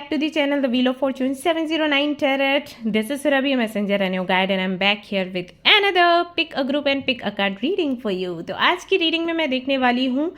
to the channel The Wheel of Fortune 709 Tarot. This is Surabhi, messenger and your guide, and I'm back here with another pick a group and pick a card reading for you. तो आज की reading में मैं देखने वाली हूँ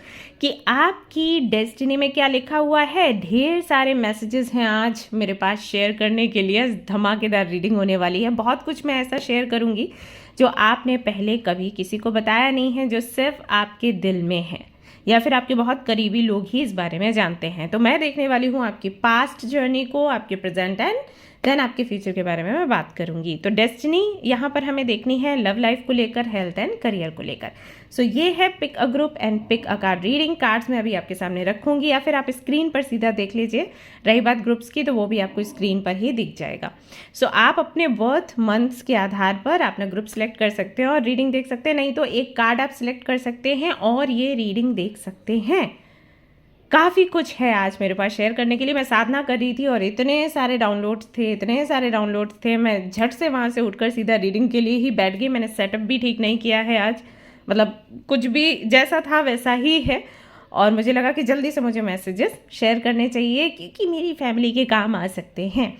कि आपकी डेस्टिनी में क्या लिखा हुआ है। ढेर सारे मैसेजेस हैं आज मेरे पास शेयर करने के लिए। धमाकेदार रीडिंग होने वाली है। बहुत कुछ मैं ऐसा शेयर करूँगी जो आपने पहले कभी किसी को बताया नहीं है, जो सिर्फ आपके दिल में है या फिर आपके बहुत करीबी लोग ही इस बारे में जानते हैं। तो मैं देखने वाली हूँ आपकी पास्ट जर्नी को, आपके प्रेजेंट एंड देन आपके फ्यूचर के बारे में मैं बात करूँगी। तो डेस्टिनी यहाँ पर हमें देखनी है लव लाइफ को लेकर, हेल्थ एंड करियर को लेकर। सो ये है pick a group and pick a card reading. Cards मैं अभी आपके सामने रखूँगी या फिर आप स्क्रीन पर सीधा देख लीजिए। रही बात ग्रुप्स की तो वो भी आपको स्क्रीन पर ही दिख जाएगा। सो आप अपने बर्थ मंथ्स के आधार पर अपना ग्रुप सेलेक्ट कर सकते हैं और रीडिंग देख सकते हैं। नहीं तो एक कार्ड आप सिलेक्ट कर सकते हैं और ये रीडिंग देख सकते हैं। काफ़ी कुछ है आज मेरे पास शेयर करने के लिए। मैं साधना कर रही थी और इतने सारे डाउनलोड्स थे, मैं झट से वहाँ से उठकर सीधा रीडिंग के लिए ही बैठ गई। मैंने सेटअप भी ठीक नहीं किया है आज, मतलब कुछ भी जैसा था वैसा ही है। और मुझे लगा कि जल्दी से मुझे मैसेजेस शेयर करने चाहिए क्योंकि मेरी फैमिली के काम आ सकते हैं।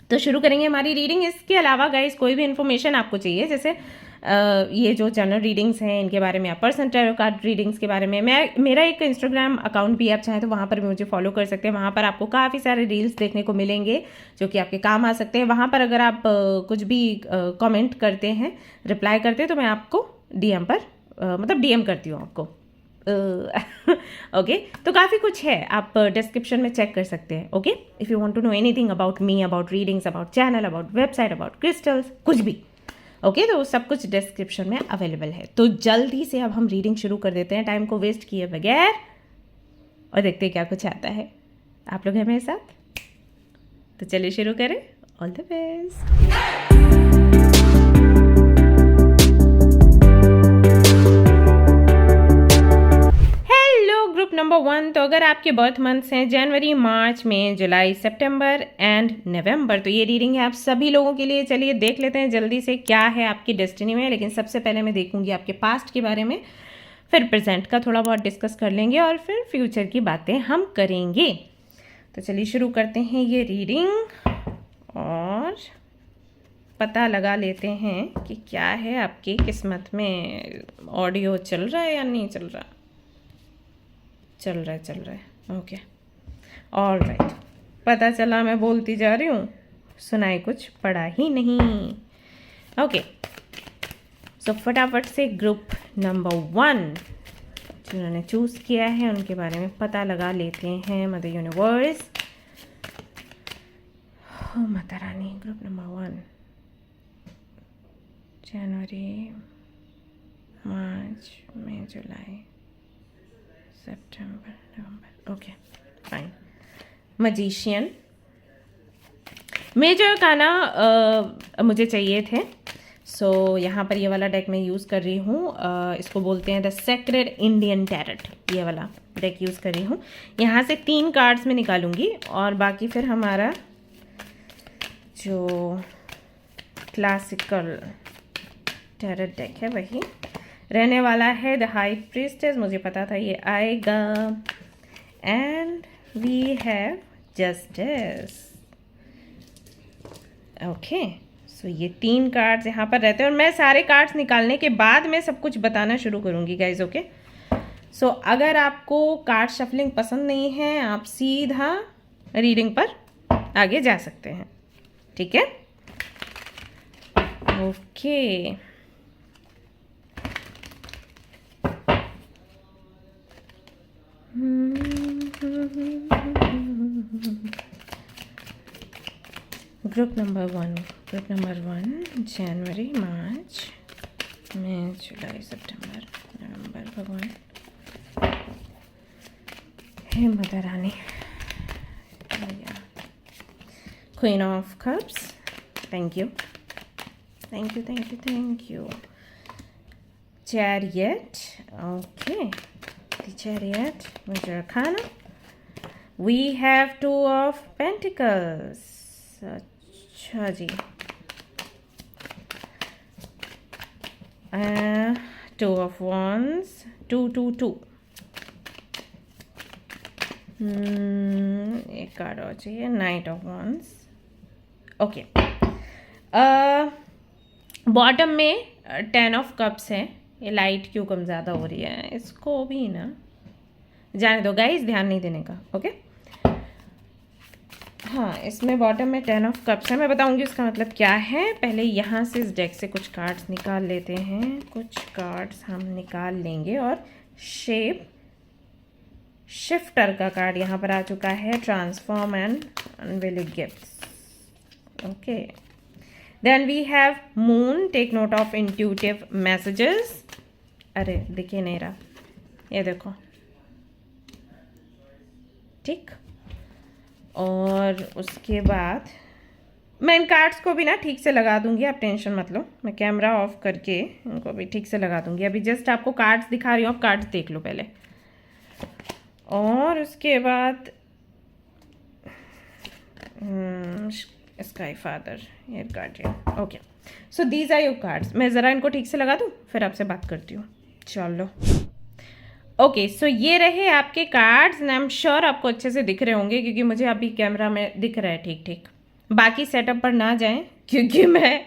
तो शुरू करेंगे हमारी रीडिंग। इसके अलावा गाइस कोई भी इन्फॉर्मेशन आपको चाहिए, जैसे ये जो जनरल रीडिंग्स हैं इनके बारे में, या पर्सनल टैरो कार्ड रीडिंग्स के बारे में, मेरा एक इंस्टाग्राम अकाउंट भी आप चाहें तो वहाँ पर भी मुझे फॉलो कर सकते हैं। वहाँ पर आपको काफ़ी सारे रील्स देखने को मिलेंगे जो कि आपके काम आ सकते हैं। वहाँ पर अगर आप कुछ भी कमेंट करते हैं, रिप्लाई करते हैं, तो मैं आपको डीएम पर डीएम करती हूँ आपको। ओके तो काफ़ी कुछ है, आप डिस्क्रिप्शन में चेक कर सकते हैं। Okay, if you want to know anything about me, about readings, about channel, about website, about crystals, कुछ भी ओके तो सब कुछ डिस्क्रिप्शन में अवेलेबल है। तो जल्दी से अब हम रीडिंग शुरू कर देते हैं टाइम को वेस्ट किए बगैर और देखते हैं क्या कुछ आता है। आप लोग हैं मेरे साथ, तो चलिए शुरू करें। All the best. Group number 1, तो अगर आपके बर्थ मंथ्स हैं जनवरी, मार्च, मई, जुलाई, सितंबर एंड नवंबर, तो ये रीडिंग है आप सभी लोगों के लिए। चलिए देख लेते हैं जल्दी से क्या है आपकी डेस्टिनी में। लेकिन सबसे पहले मैं देखूंगी आपके पास्ट के बारे में, फिर प्रेजेंट का थोड़ा बहुत डिस्कस कर लेंगे और फिर फ्यूचर की बातें हम करेंगे। तो चलिए शुरू करते हैं ये रीडिंग और पता लगा लेते हैं कि क्या है आपकी किस्मत में। ऑडियो चल रहा है या नहीं चल रहा? चल रहा है। ओके ऑल राइट, पता चला मैं बोलती जा रही हूँ, सुनाई कुछ पड़ा ही नहीं। ओके सो फटाफट से ग्रुप नंबर 1 जिन्होंने चूज़ किया है उनके बारे में पता लगा लेते हैं। Mother universe, Mata Rani, group number 1 जनवरी, मार्च, मई, जुलाई, सितंबर, नवंबर। Okay fine. Magician, major arcana मुझे चाहिए थे। सो यहाँ पर ये वाला डेक मैं यूज़ कर रही हूँ। इसको बोलते हैं द सेक्रेड इंडियन टैरेट। ये वाला डेक यूज़ कर रही हूँ। यहाँ से 3 कार्ड्स में निकालूंगी और बाकी फिर हमारा जो क्लासिकल टैरेट डेक है वही रहने वाला है। द हाई प्रीस्टेस, मुझे पता था ये आएगा। And we have justice. Okay so ये 3 कार्ड्स यहाँ पर रहते हैं और मैं सारे कार्ड्स निकालने के बाद मैं सब कुछ बताना शुरू करूँगी गाइज। ओके सो अगर आपको कार्ड शफलिंग पसंद नहीं है, आप सीधा रीडिंग पर आगे जा सकते हैं, ठीक है? ओके ग्रुप नंबर 1 जनवरी, मार्च, मई, जुलाई, सितंबर, नवंबर। भगवान हे मदर रानी। Queen of cups, thank you. Chariot, okay the chariot, Major Arcana. We have 2 of Pentacles. अच्छा जी, 2 of Wands, 2 2 2। एक कार्ड और चाहिए, knight of wands. Okay, bottom में 10 ऑफ कप्स है। ये लाइट क्यों कम ज़्यादा हो रही है, इसको भी ना जाने दो गाइस, ध्यान नहीं देने का। ओके, हाँ, इसमें बॉटम में 10 ऑफ कप्स है। मैं बताऊंगी उसका मतलब क्या है। पहले यहाँ से इस डेक से कुछ कार्ड्स निकाल लेते हैं। कुछ कार्ड्स हम निकाल लेंगे और शिफ्टर का कार्ड यहाँ पर आ चुका है, transform and unveiled gifts. Okay, then we have moon, take note of intuitive messages. अरे दिखे नहीं रहा, ये देखो, ठीक। और उसके बाद मैं इन कार्ड्स को भी ना ठीक से लगा दूंगी, आप टेंशन मत लो। मैं कैमरा ऑफ करके इनको भी ठीक से लगा दूंगी। अभी जस्ट आपको कार्ड्स दिखा रही हूँ, आप कार्ड्स देख लो पहले। और उसके बाद sky father, air guardian. Okay, so these are your cards. मैं ज़रा इनको ठीक से लगा दूँ, फिर आपसे बात करती हूँ। चलो, ओके, सो ये रहे आपके कार्ड्स। आई एम श्योर आपको अच्छे से दिख रहे होंगे, क्योंकि मुझे अभी कैमरा में दिख रहा है ठीक ठीक। बाकी सेटअप पर ना जाएं, क्योंकि मैं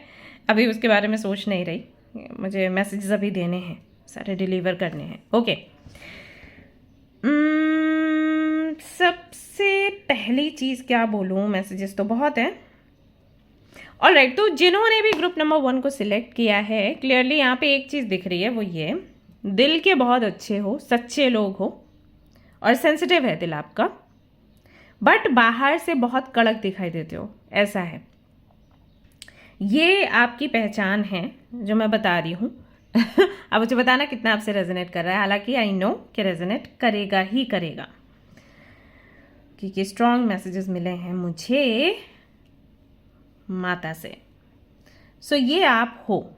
अभी उसके बारे में सोच नहीं रही। मुझे मैसेजेस अभी देने हैं, सारे डिलीवर करने हैं। ओके, सबसे पहली चीज़ क्या बोलूँ, मैसेजेस तो बहुत हैं। ऑलराइट, तो जिन्होंने भी ग्रुप नंबर 1 को सिलेक्ट किया है, क्लियरली यहाँ पे एक चीज़ दिख रही है, वो ये, दिल के बहुत अच्छे हो, सच्चे लोग हो और सेंसिटिव है दिल आपका, बट बाहर से बहुत कड़क दिखाई देते हो, ऐसा है। ये आपकी पहचान है जो मैं बता रही हूँ। अब मुझे बताना कितना आपसे रेजोनेट कर रहा है। हालांकि आई नो कि रेजोनेट करेगा ही करेगा, क्योंकि स्ट्रॉन्ग मैसेजेस मिले हैं मुझे माता से। सो ये आप हो,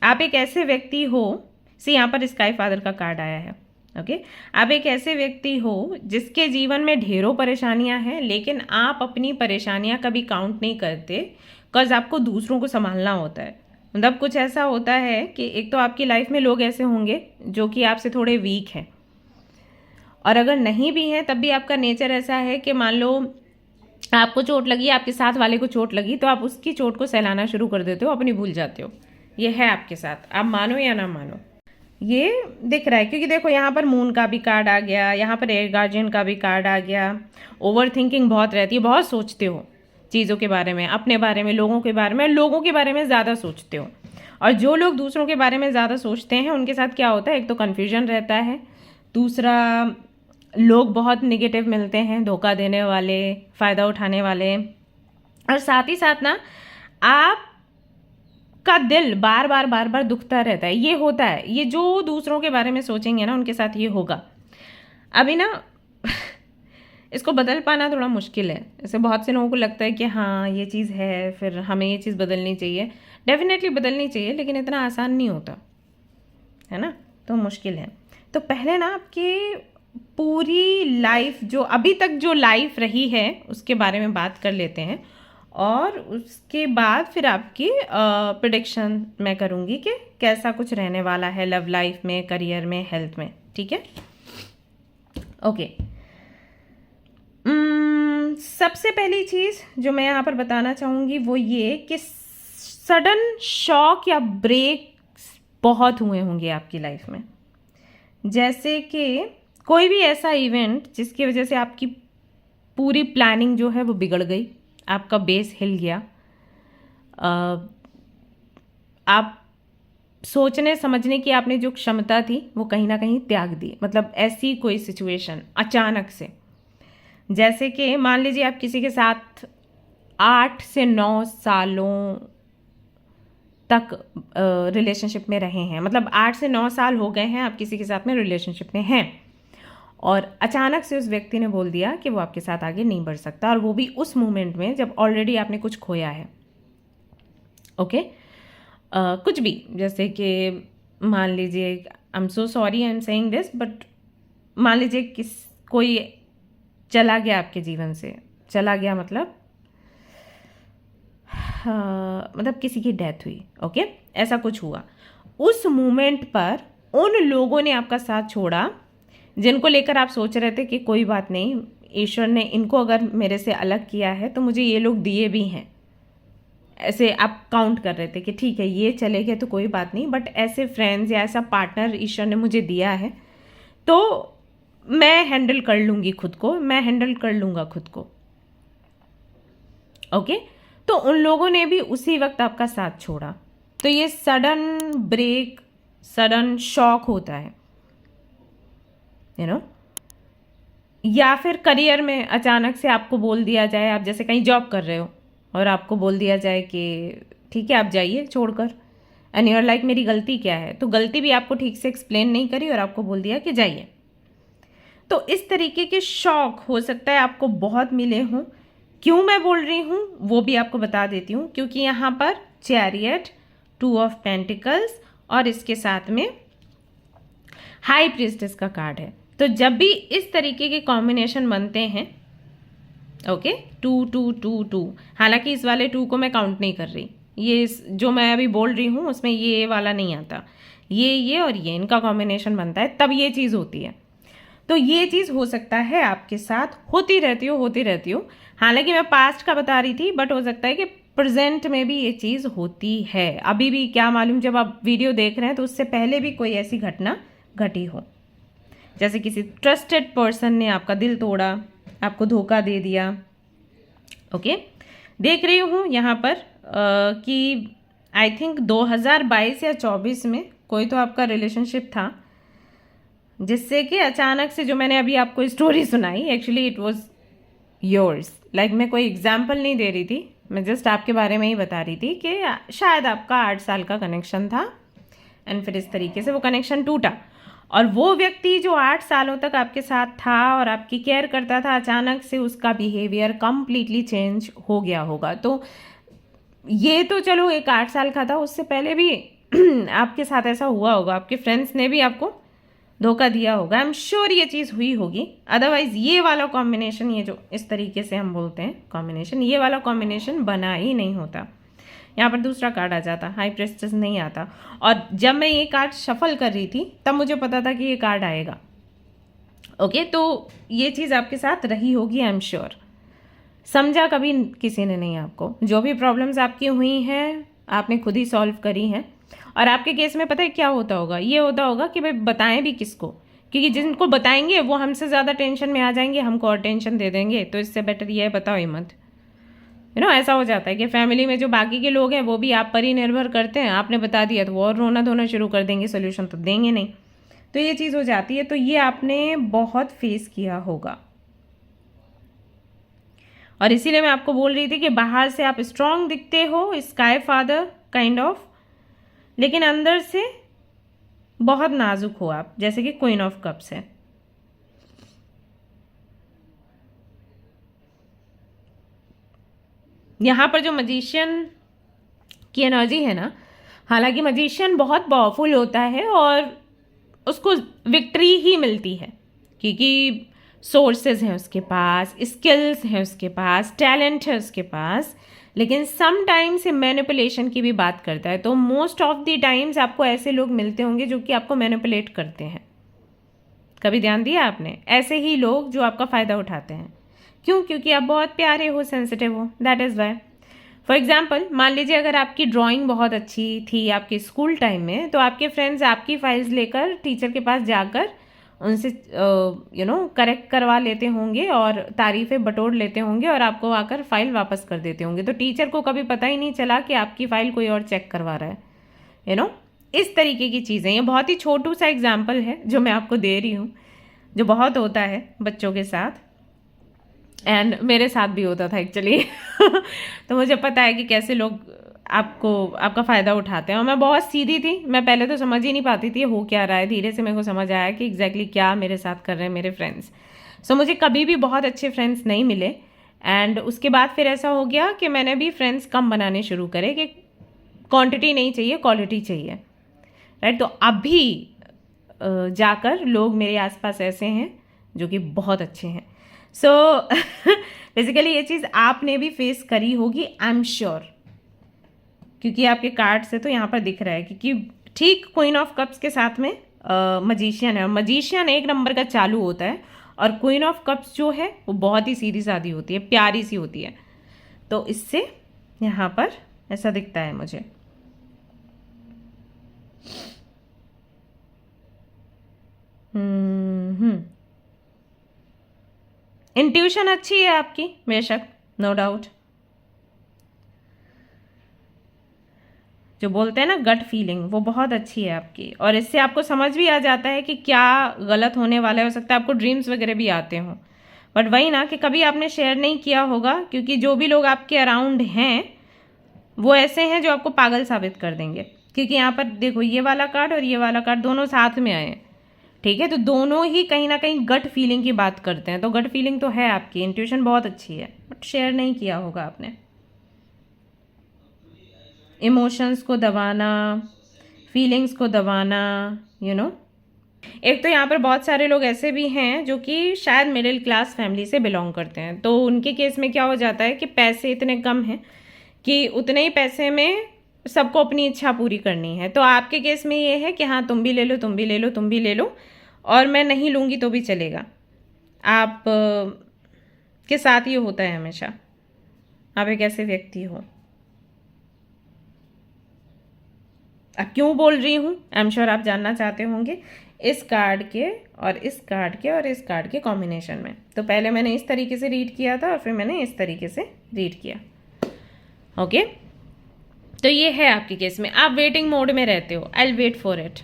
आप एक ऐसे व्यक्ति हो। सी, यहाँ पर स्काई फादर का कार्ड आया है। ओके, आप एक ऐसे व्यक्ति हो जिसके जीवन में ढेरों परेशानियां हैं, लेकिन आप अपनी परेशानियां कभी काउंट नहीं करते, बिकॉज आपको दूसरों को संभालना होता है। मतलब कुछ ऐसा होता है कि एक तो आपकी लाइफ में लोग ऐसे होंगे जो कि आपसे थोड़े वीक हैं, और अगर नहीं भी हैं तब भी आपका नेचर ऐसा है कि मान लो आपको चोट लगी, आपके साथ वाले को चोट लगी, तो आप उसकी चोट को सहलाना शुरू कर देते हो, अपनी भूल जाते हो। ये है आपके साथ, आप मानो या ना मानो, ये दिख रहा है। क्योंकि देखो, यहाँ पर मून का भी कार्ड आ गया, यहाँ पर एयर गार्जियन का भी कार्ड आ गया। ओवर थिंकिंग बहुत रहती है, बहुत सोचते हो चीज़ों के बारे में, अपने बारे में, लोगों के बारे में ज़्यादा सोचते हो। और जो लोग दूसरों के बारे में ज़्यादा सोचते हैं उनके साथ क्या होता है, एक तो कन्फ्यूजन रहता है, दूसरा लोग बहुत निगेटिव मिलते हैं, धोखा देने वाले, फ़ायदा उठाने वाले, और साथ ही साथ ना आप का दिल बार बार दुखता रहता है। ये होता है, ये जो दूसरों के बारे में सोचेंगे ना उनके साथ ये होगा। अभी ना इसको बदल पाना थोड़ा मुश्किल है। जैसे बहुत से लोगों को लगता है कि हाँ ये चीज़ है, फिर हमें ये चीज़ बदलनी चाहिए। डेफिनेटली बदलनी चाहिए, लेकिन इतना आसान नहीं होता है ना, तो मुश्किल है। तो पहले ना आपकी पूरी लाइफ, जो अभी तक जो लाइफ रही है उसके बारे में बात कर लेते हैं, और उसके बाद फिर आपकी प्रेडिक्शन मैं करूँगी कि कैसा कुछ रहने वाला है लव लाइफ में, करियर में, हेल्थ में। ठीक है, ओके। सबसे पहली चीज़ जो मैं यहाँ पर बताना चाहूँगी वो ये कि सडन शॉक या ब्रेक बहुत हुए होंगे आपकी लाइफ में। जैसे कि कोई भी ऐसा इवेंट जिसकी वजह से आपकी पूरी प्लानिंग जो है वो बिगड़ गई, आपका बेस हिल गया, आप सोचने समझने की आपने जो क्षमता थी वो कहीं ना कहीं त्याग दी। मतलब ऐसी कोई सिचुएशन अचानक से, जैसे कि मान लीजिए आप किसी के साथ 8 से 9 सालों तक रिलेशनशिप में रहे हैं, मतलब 8 से 9 साल हो गए हैं आप किसी के साथ में रिलेशनशिप में हैं, और अचानक से उस व्यक्ति ने बोल दिया कि वो आपके साथ आगे नहीं बढ़ सकता, और वो भी उस मोमेंट में जब ऑलरेडी आपने कुछ खोया है। ओके, कुछ भी, जैसे कि मान लीजिए, I am so sorry I am saying this, but मान लीजिए कोई चला गया आपके जीवन से, चला गया मतलब किसी की डेथ हुई। ओके, ऐसा कुछ हुआ। उस मोमेंट पर उन लोगों ने आपका साथ छोड़ा जिनको लेकर आप सोच रहे थे कि कोई बात नहीं, ईश्वर ने इनको अगर मेरे से अलग किया है तो मुझे ये लोग दिए भी हैं। ऐसे आप काउंट कर रहे थे कि ठीक है ये चले गए तो कोई बात नहीं, बट ऐसे फ्रेंड्स या ऐसा पार्टनर ईश्वर ने मुझे दिया है तो मैं हैंडल कर लूँगी खुद को, मैं हैंडल कर लूँगा खुद को। ओके, तो उन लोगों ने भी उसी वक्त आपका साथ छोड़ा। तो ये सडन ब्रेक, सडन शॉक होता है, यू नो। या फिर करियर में अचानक से आपको बोल दिया जाए, आप जैसे कहीं जॉब कर रहे हो और आपको बोल दिया जाए कि ठीक है आप जाइए छोड़कर, एंड यूर लाइक मेरी गलती क्या है, तो गलती भी आपको ठीक से एक्सप्लेन नहीं करी और आपको बोल दिया कि जाइए। तो इस तरीके के शॉक हो सकता है आपको बहुत मिले हों। क्यों मैं बोल रही हूँ वो भी आपको बता देती हूँ, क्योंकि यहाँ पर चैरियट, 2 ऑफ पेंटिकल्स और इसके साथ में हाई प्रीस्टेस का कार्ड है। तो जब भी इस तरीके के कॉम्बिनेशन बनते हैं, ओके, 2 2 2 2, हालांकि इस वाले 2 को मैं काउंट नहीं कर रही, ये जो मैं अभी बोल रही हूँ उसमें ये वाला नहीं आता, ये और ये इनका कॉम्बिनेशन बनता है, तब ये चीज़ होती है। तो ये चीज़ हो सकता है आपके साथ होती रहती हो। हालांकि मैं पास्ट का बता रही थी, बट हो सकता है कि प्रेजेंट में भी ये चीज़ होती है। अभी भी क्या मालूम, जब आप वीडियो देख रहे हैं तो उससे पहले भी कोई ऐसी घटना घटी हो, जैसे किसी ट्रस्टेड पर्सन ने आपका दिल तोड़ा, आपको धोखा दे दिया। ओके, देख रही हूँ यहाँ पर कि आई थिंक 2022 या 24 में कोई तो आपका रिलेशनशिप था, जिससे कि अचानक से, जो मैंने अभी आपको स्टोरी सुनाई, actually it was yours, like मैं कोई एग्जाम्पल नहीं दे रही थी, मैं जस्ट आपके बारे में ही बता रही थी कि शायद आपका 8 साल का कनेक्शन था एंड फिर इस तरीके से वो कनेक्शन टूटा, और वो व्यक्ति जो 8 सालों तक आपके साथ था और आपकी केयर करता था, अचानक से उसका बिहेवियर कंप्लीटली चेंज हो गया होगा। तो ये तो चलो एक 8 साल का था, उससे पहले भी आपके साथ ऐसा हुआ होगा, आपके फ्रेंड्स ने भी आपको धोखा दिया होगा, आई एम श्योर ये चीज़ हुई होगी। अदरवाइज ये वाला कॉम्बिनेशन, ये जो इस तरीके से हम बोलते हैं कॉम्बिनेशन, ये वाला कॉम्बिनेशन बना ही नहीं होता। यहाँ पर दूसरा कार्ड आ जाता, हाई प्रेस्टेस नहीं आता। और जब मैं ये कार्ड शफल कर रही थी तब मुझे पता था कि ये कार्ड आएगा। ओके, तो ये चीज़ आपके साथ रही होगी, आई एम श्योर। समझा कभी किसी ने नहीं आपको, जो भी प्रॉब्लम्स आपकी हुई हैं आपने खुद ही सॉल्व करी हैं। और आपके केस में पता है क्या होता होगा, ये होता होगा कि भाई बताएं भी किसको, क्योंकि जिनको बताएंगे वो हमसे ज़्यादा टेंशन में आ जाएंगे, हमको और टेंशन दे देंगे। तो इससे बेटर ये है बताओ ही मत, यू नो। ऐसा हो जाता है कि फैमिली में जो बाकी के लोग हैं वो भी आप पर ही निर्भर करते हैं, आपने बता दिया तो वो और रोना धोना शुरू कर देंगे, सोल्यूशन तो देंगे नहीं। तो ये चीज़ हो जाती है। तो ये आपने बहुत फेस किया होगा, और इसीलिए मैं आपको बोल रही थी कि बाहर से आप स्ट्रांग दिखते हो, स्काई फादर काइंड ऑफ, लेकिन अंदर से बहुत नाजुक हो आप, जैसे कि क्वीन ऑफ कप्स है। यहाँ पर जो मजिशियन की एनर्जी है ना, हालांकि मजिशियन बहुत पावरफुल होता है और उसको विक्ट्री ही मिलती है, क्योंकि सोर्सेज हैं उसके पास, स्किल्स हैं उसके पास, टैलेंट है उसके पास, लेकिन सम टाइम्स से मैनिपुलेशन की भी बात करता है। तो मोस्ट ऑफ द टाइम्स आपको ऐसे लोग मिलते होंगे जो कि आपको मैनिपुलेट करते हैं। कभी ध्यान दिया आपने? ऐसे ही लोग जो आपका फ़ायदा उठाते हैं। क्यों? क्योंकि आप बहुत प्यारे हो, सेंसिटिव हो, that is Y. For example, मान लीजिए अगर आपकी ड्राइंग बहुत अच्छी थी आपके स्कूल टाइम में, तो आपके फ्रेंड्स आपकी फाइल्स लेकर टीचर के पास जाकर उनसे करेक्ट करवा लेते होंगे और तारीफ़ें बटोर लेते होंगे और आपको आकर फाइल वापस कर देते होंगे। तो टीचर को कभी पता ही नहीं चला कि आपकी फ़ाइल कोई और चेक करवा रहा है, इस तरीके की चीज़ें। ये बहुत ही छोटू सा एग्जाम्पल है जो मैं आपको दे रही हूँ, जो बहुत होता है बच्चों के साथ, एंड मेरे साथ भी होता था एक्चुअली। तो मुझे पता है कि कैसे लोग आपका फ़ायदा उठाते हैं। और मैं बहुत सीधी थी, मैं पहले तो समझ ही नहीं पाती थी हो क्या रहा है। धीरे से मेरे को समझ आया कि एग्जैक्टली क्या मेरे साथ कर रहे हैं मेरे फ्रेंड्स। सो मुझे कभी भी बहुत अच्छे फ्रेंड्स नहीं मिले, एंड उसके बाद फिर ऐसा हो गया कि मैंने भी फ्रेंड्स कम बनाने शुरू करे कि क्वांटिटी नहीं चाहिए, क्वालिटी चाहिए, राइट। तो अभी जाकर लोग मेरे आसपास ऐसे हैं जो कि बहुत अच्छे हैं। सो बेसिकली ये चीज़ आपने भी फेस करी होगी, आई एम श्योर, क्योंकि आपके कार्ड से तो यहाँ पर दिख रहा है। क्योंकि ठीक क्वीन ऑफ कप्स के साथ में मजिशियन है, और मजिशियन एक नंबर का चालू होता है और क्वीन ऑफ कप्स जो है वो बहुत ही सीधी सादी होती है, प्यारी सी होती है। तो इससे यहाँ पर ऐसा दिखता है मुझे। इंट्यूशन अच्छी है आपकी, बेशक, नो डाउट। जो बोलते हैं ना गट फीलिंग, वो बहुत अच्छी है आपकी, और इससे आपको समझ भी आ जाता है कि क्या गलत होने वाला है। हो सकता है आपको ड्रीम्स वगैरह भी आते हों, बट वही ना कि कभी आपने शेयर नहीं किया होगा, क्योंकि जो भी लोग आपके अराउंड हैं वो ऐसे हैं जो आपको पागल साबित कर देंगे। क्योंकि यहाँ पर देखो, ये वाला कार्ड और ये वाला कार्ड दोनों साथ में आए हैं, ठीक है। तो दोनों ही कहीं ना कहीं गट फीलिंग की बात करते हैं। तो गट फीलिंग तो है आपकी, इंट्यूशन बहुत अच्छी है, बट शेयर नहीं किया होगा आपने। इमोशंस को दबाना, फीलिंग्स को दबाना, यू नो। एक तो यहाँ पर बहुत सारे लोग ऐसे भी हैं जो कि शायद मिडिल क्लास फैमिली से बिलोंग करते हैं। तो उनके केस में क्या हो जाता है कि पैसे इतने कम हैं कि उतने ही पैसे में सबको अपनी इच्छा पूरी करनी है। तो आपके केस में ये है कि हाँ, तुम भी ले लो, तुम भी ले लो, तुम भी ले लो, और मैं नहीं लूँगी तो भी चलेगा। आप के साथ ये होता है हमेशा। आप एक ऐसे व्यक्ति हो। अब क्यों बोल रही हूँ, आई एम श्योर आप जानना चाहते होंगे। इस कार्ड के और इस कार्ड के और इस कार्ड के कॉम्बिनेशन में। तो पहले मैंने इस तरीके से रीड किया था और फिर मैंने इस तरीके से रीड किया, ओके। तो ये है आपके केस में, आप वेटिंग मोड में रहते हो। I will wait for it,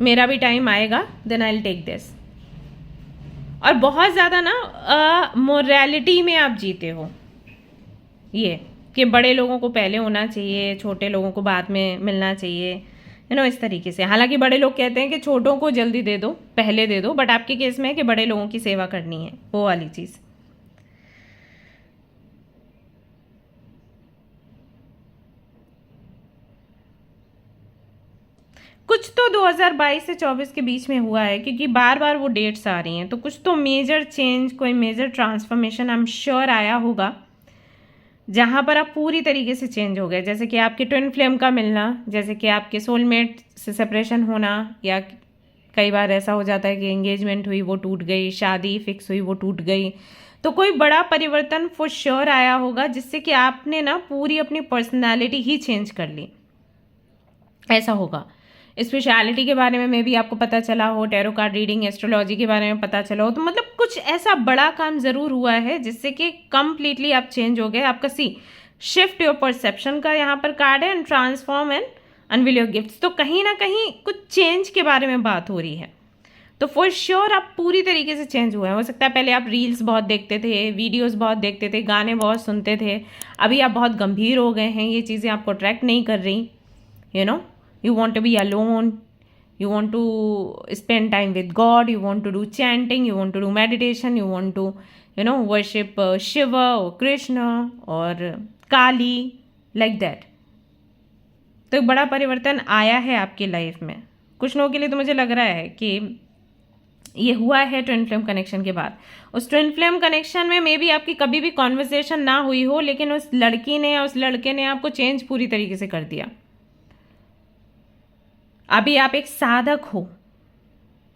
मेरा भी टाइम आएगा, then I will take this. और बहुत ज़्यादा ना मोरालिटी में आप जीते हो, ये कि बड़े लोगों को पहले होना चाहिए, छोटे लोगों को बाद में मिलना चाहिए, यू नो, इस तरीके से। हालांकि बड़े लोग कहते हैं कि छोटों को जल्दी दे दो, पहले दे दो, बट आपके केस में है कि बड़े लोगों की सेवा करनी है, वो वाली चीज़। कुछ तो 2022 से 24 के बीच में हुआ है, क्योंकि बार बार वो डेट्स आ रही हैं। तो कुछ तो मेजर चेंज, कोई major transformation I am sure आया होगा, जहाँ पर आप पूरी तरीके से चेंज हो गए। जैसे कि आपके ट्विन फ्लेम का मिलना, जैसे कि आपके सोलमेट से सेपरेशन होना, या कई बार ऐसा हो जाता है कि एंगेजमेंट हुई वो टूट गई, शादी फिक्स हुई वो टूट गई। तो कोई बड़ा परिवर्तन फॉर श्योर आया होगा, जिससे कि आपने ना पूरी अपनी पर्सनैलिटी ही चेंज कर ली, ऐसा होगा। स्पेशलिटी के बारे में भी आपको पता चला हो, टैरो कार्ड रीडिंग, एस्ट्रोलॉजी के बारे में पता चला हो, तो मतलब कुछ ऐसा बड़ा काम ज़रूर हुआ है जिससे कि कम्प्लीटली आप चेंज हो गए। आपका सी शिफ्ट योर परसेप्शन का यहाँ पर कार्ड है, and transform and unveil your gifts. तो कहीं ना कहीं कुछ चेंज के बारे में बात हो रही है। तो फॉर श्योर आप पूरी तरीके से चेंज हुए हैं। हो सकता है पहले आप रील्स बहुत देखते थे, वीडियोस बहुत देखते थे, गाने बहुत सुनते थे, अभी आप बहुत गंभीर हो गए हैं, ये चीज़ें आपको अट्रैक्ट नहीं कर रही, you know. You want to be alone, you want to spend time with God, you want to do chanting, you want to do meditation, you want to, you know, worship Shiva or Krishna or Kali, like that. तो एक बड़ा परिवर्तन आया है आपकी life में। कुछ लोगों के लिए तो मुझे लग रहा है कि ये हुआ है ट्विन फ्लेम कनेक्शन के बाद। उस ट्विन फ्लेम कनेक्शन में मे बी आपकी कभी भी कॉन्वर्सेशन ना हुई हो, लेकिन उस लड़की ने या उस लड़के ने आपको चेंज पूरी तरीके से कर दिया। अभी आप एक साधक हो,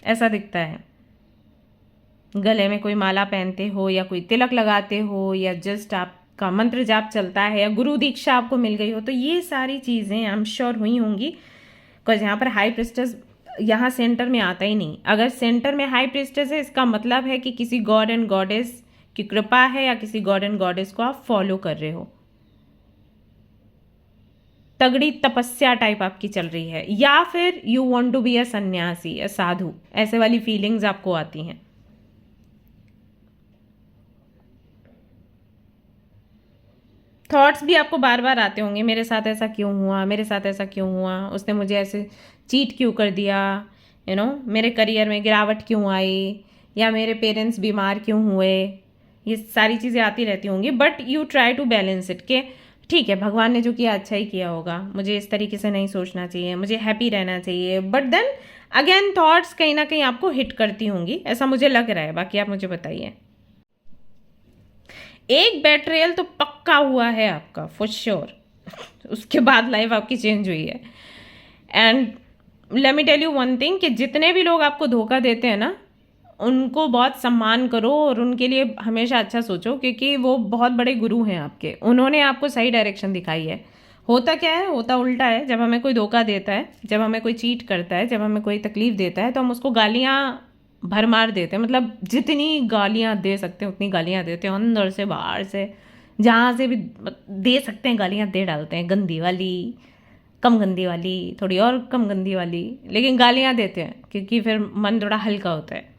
ऐसा दिखता है। गले में कोई माला पहनते हो, या कोई तिलक लगाते हो, या जस्ट आपका मंत्र जाप चलता है, या गुरु दीक्षा आपको मिल गई हो। तो ये सारी चीज़ें आई एम श्योर हुई होंगी, बिकॉज यहाँ पर हाई प्रिस्टेस यहाँ सेंटर में आता ही नहीं। अगर सेंटर में हाई प्रिस्टेस है, इसका मतलब है कि किसी गॉड एंड गॉडेस की कृपा है, या किसी गॉड एंड गॉडेस को आप फॉलो कर रहे हो। तगड़ी तपस्या टाइप आपकी चल रही है, या फिर you want to be a sanyasi, a साधु, ऐसे वाली फीलिंग्स आपको आती हैं। थॉट्स भी आपको बार बार आते होंगे, मेरे साथ ऐसा क्यों हुआ, मेरे साथ ऐसा क्यों हुआ, उसने मुझे ऐसे चीट क्यों कर दिया, यू नो, मेरे करियर में गिरावट क्यों आई, या मेरे पेरेंट्स बीमार क्यों हुए। ये सारी चीज़ें आती रहती होंगी, but you try to balance it के ठीक है, भगवान ने जो किया अच्छा ही किया होगा, मुझे इस तरीके से नहीं सोचना चाहिए, मुझे हैप्पी रहना चाहिए। बट देन अगेन थॉट्स कहीं ना कहीं आपको हिट करती होंगी, ऐसा मुझे लग रहा है। बाकी आप मुझे बताइए। एक बेट्रेयल तो पक्का हुआ है आपका फॉर श्योर। उसके बाद लाइफ आपकी चेंज हुई है। And let me tell you one thing कि जितने भी लोग आपको धोखा देते हैं ना, उनको बहुत सम्मान करो और उनके लिए हमेशा अच्छा सोचो, क्योंकि वो बहुत बड़े गुरु हैं आपके। उन्होंने आपको सही डायरेक्शन दिखाई है। होता क्या है, होता उल्टा है। जब हमें कोई धोखा देता है, जब हमें कोई चीट करता है, जब हमें कोई तकलीफ देता है, तो हम उसको गालियाँ भरमार देते हैं। मतलब जितनी गालियाँ दे सकते हैं उतनी गालियाँ देते हैं, अंदर से बाहर से जहाँ से भी दे सकते हैं गालियाँ दे डालते हैं। गंदी वाली, कम गंदी वाली, थोड़ी और कम गंदी वाली, लेकिन गालियाँ देते हैं क्योंकि फिर मन थोड़ा हल्का होता है।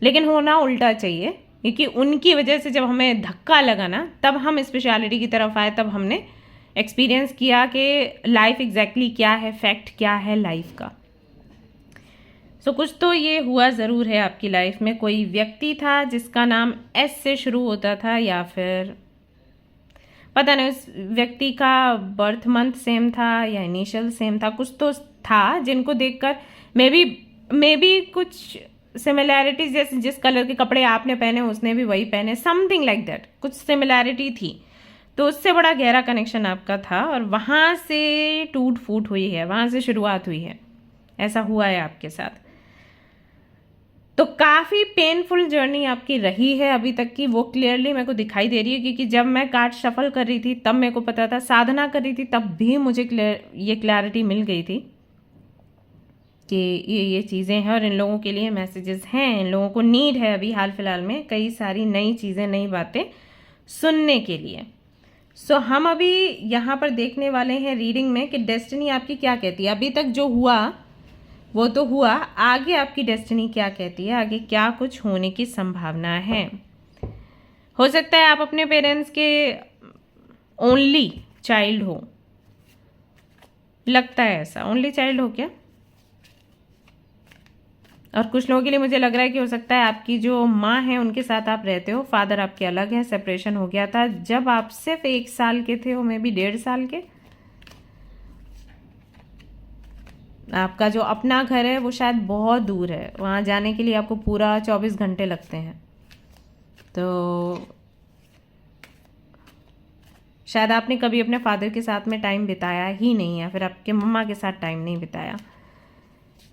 लेकिन होना उल्टा चाहिए, क्योंकि उनकी वजह से जब हमें धक्का लगा ना, तब हम स्पेशलिटी की तरफ आए, तब हमने एक्सपीरियंस किया कि लाइफ एग्जैक्टली क्या है, फैक्ट क्या है लाइफ का। सो कुछ तो ये हुआ ज़रूर है आपकी लाइफ में। कोई व्यक्ति था जिसका नाम एस से शुरू होता था, या फिर पता नहीं उस व्यक्ति का बर्थ मंथ सेम था या इनिशियल सेम था, कुछ तो था जिनको देखकर मे बी कुछ सिमिलैरिटीज, जैसे जिस कलर के कपड़े आपने पहने उसने भी वही पहने, समथिंग लाइक दैट, कुछ सिमिलैरिटी थी। तो उससे बड़ा गहरा कनेक्शन आपका था और वहाँ से टूट फूट हुई है, वहाँ से शुरुआत हुई है। ऐसा हुआ है आपके साथ। तो काफ़ी पेनफुल जर्नी आपकी रही है अभी तक की, वो क्लियरली मेरे को दिखाई दे रही है। क्योंकि जब मैं कार्ड शफल कर रही थी तब मेरे को पता था, साधना कर रही थी तब भी मुझे ये क्लैरिटी मिल गई थी कि ये चीज़ें हैं और इन लोगों के लिए मैसेजेस हैं, इन लोगों को नीड है अभी हाल फिलहाल में कई सारी नई चीज़ें, नई बातें सुनने के लिए। सो हम अभी यहाँ पर देखने वाले हैं रीडिंग में कि डेस्टिनी आपकी क्या कहती है। अभी तक जो हुआ वो तो हुआ, आगे आपकी डेस्टिनी क्या कहती है, आगे क्या कुछ होने की संभावना है। हो सकता है आप अपने पेरेंट्स के ओनली चाइल्ड हो, लगता है ऐसा, ओनली चाइल्ड हो क्या। और कुछ लोगों के लिए मुझे लग रहा है कि हो सकता है आपकी जो माँ है उनके साथ आप रहते हो, फादर आपके अलग हैं, सेपरेशन हो गया था जब आप सिर्फ 1 साल के थे, हो मे बी 1.5 साल के। आपका जो अपना घर है वो शायद बहुत दूर है, वहाँ जाने के लिए आपको पूरा 24 घंटे लगते हैं। तो शायद आपने कभी अपने फादर के साथ में टाइम बिताया ही नहीं, या फिर आपके मम्मा के साथ टाइम नहीं बिताया।